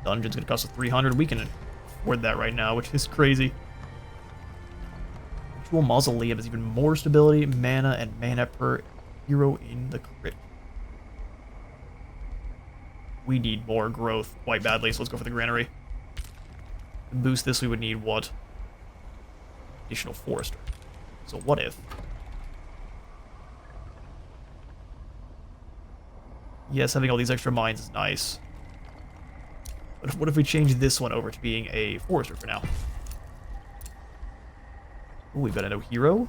Dungeon's going to cost us 300. We can afford that right now, which is crazy. Ritual Mausoleum has even more stability, mana, and mana per hero in the crit. We need more growth quite badly, so let's go for the Granary. To boost this, we would need what? Additional Forester. So what if... Yes, having all these extra mines is nice. But what if we change this one over to being a Forester for now? Ooh, we've got a no hero.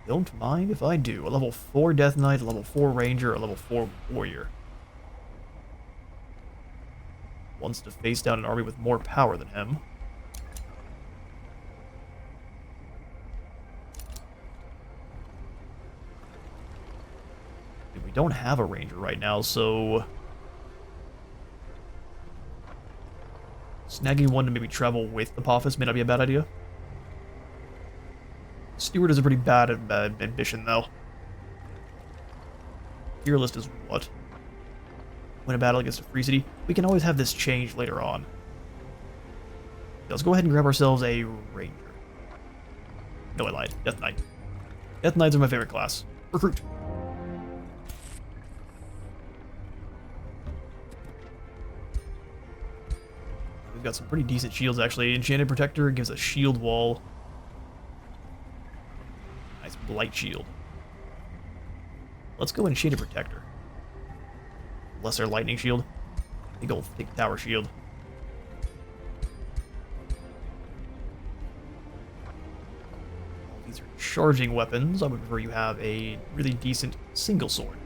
Don't mind if I do. A level 4 Death Knight, a level 4 Ranger, a level 4 Warrior. Wants to face down an army with more power than him. We don't have a Ranger right now, so... Snagging one to maybe travel with Apophis may not be a bad idea. Steward is a pretty bad ambition, though. Tier list is what? Win a battle against a free city. We can always have this changed later on. Let's go ahead and grab ourselves a Ranger. No, I lied. Death Knight. Death Knights are my favorite class. Recruit. We've got some pretty decent shields, actually. Enchanted Protector gives a shield wall. Nice Blight Shield. Let's go Enchanted Protector. Lesser Lightning Shield. Big old thick Tower Shield. These are charging weapons. I would prefer you have a really decent single sword.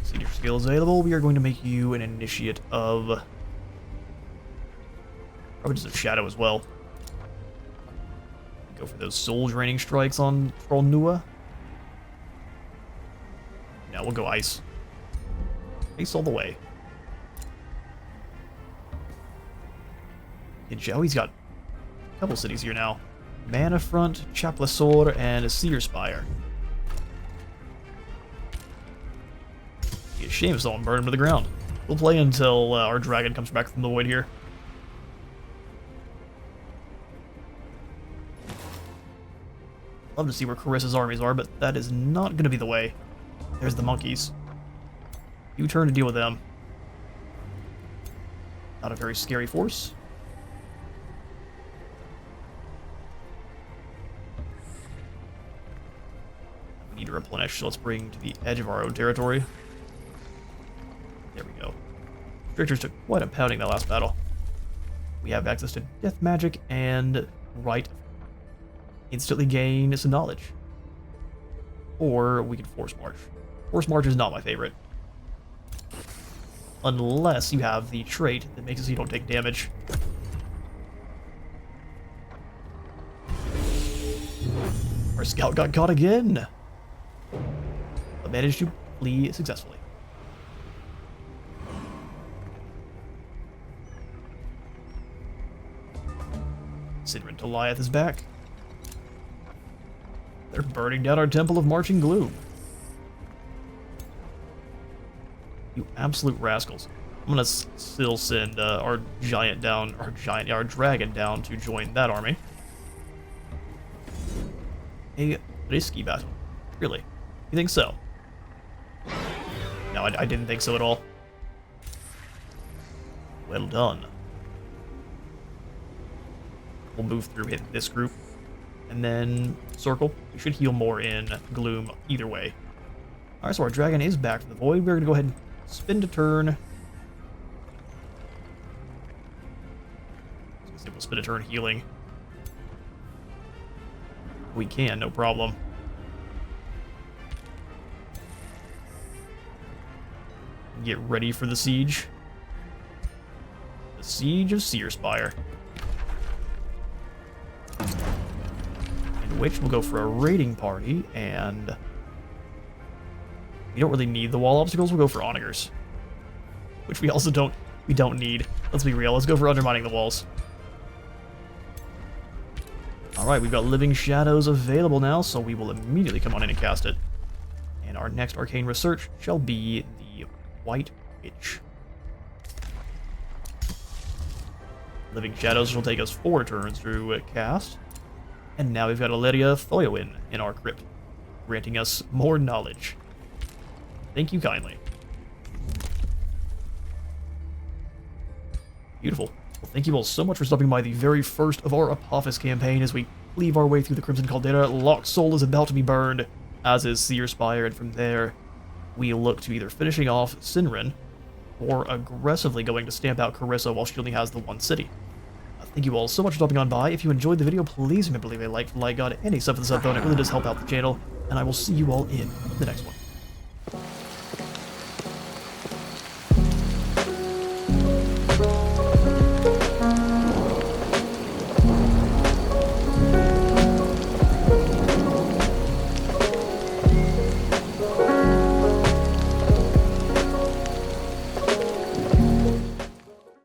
Senior skill is available. We are going to make you an initiate of... probably just a shadow as well. Go for those soul draining strikes on Trollnua. Now we'll go ice. Ice all the way. And Joe, he's got a couple cities here now. Mana Front, Chaplasaur, and a Seerspire. Be a shame if someone burned him to the ground. We'll play until our dragon comes back from the void here. Love to see where Carissa's armies are, but that is not going to be the way. There's the monkeys. You turn to deal with them. Not a very scary force. We need to replenish, so let's bring to the edge of our own territory. There we go. Strictures took quite a pounding that last battle. We have access to death magic and right instantly gain some knowledge. Or we can force march. Force march is not my favorite. Unless you have the trait that makes it so you don't take damage. Our scout got caught again, but managed to flee successfully. Sidrin Goliath is back. They're burning down our Temple of Marching Gloom. You absolute rascals. I'm gonna still send our dragon down to join that army. A risky battle. Really? You think so? No, I didn't think so at all. Well done. We'll move through, hit this group, and then circle. We should heal more in Gloom either way. Alright, so our dragon is back to the void. We're gonna go ahead and spin to turn. We'll spin a turn healing. We can, no problem. Get ready for the siege. The siege of Seerspire. In which we'll go for a raiding party, and we don't really need the wall obstacles. We'll go for onagers, which we also don't need. Let's be real. Let's go for undermining the walls. All right, we've got Living Shadows available now, so we will immediately come on in and cast it. And our next arcane research shall be the White Witch. Living Shadows will take us 4 turns to cast. And now we've got Aleria Thoywin in our crypt, granting us more knowledge. Thank you kindly. Beautiful. Well, thank you all so much for stopping by the very first of our Apophis campaign as we cleave our way through the Crimson Caldera. Locksoul is about to be burned, as is Seerspire, and from there, we look to either finishing off Sinrin or aggressively going to stamp out Carissa while she only has the one city. Thank you all so much for stopping on by. If you enjoyed the video, please remember to leave a like for like god and a sub for the sub though, and it really does help out the channel. And I will see you all in the next one.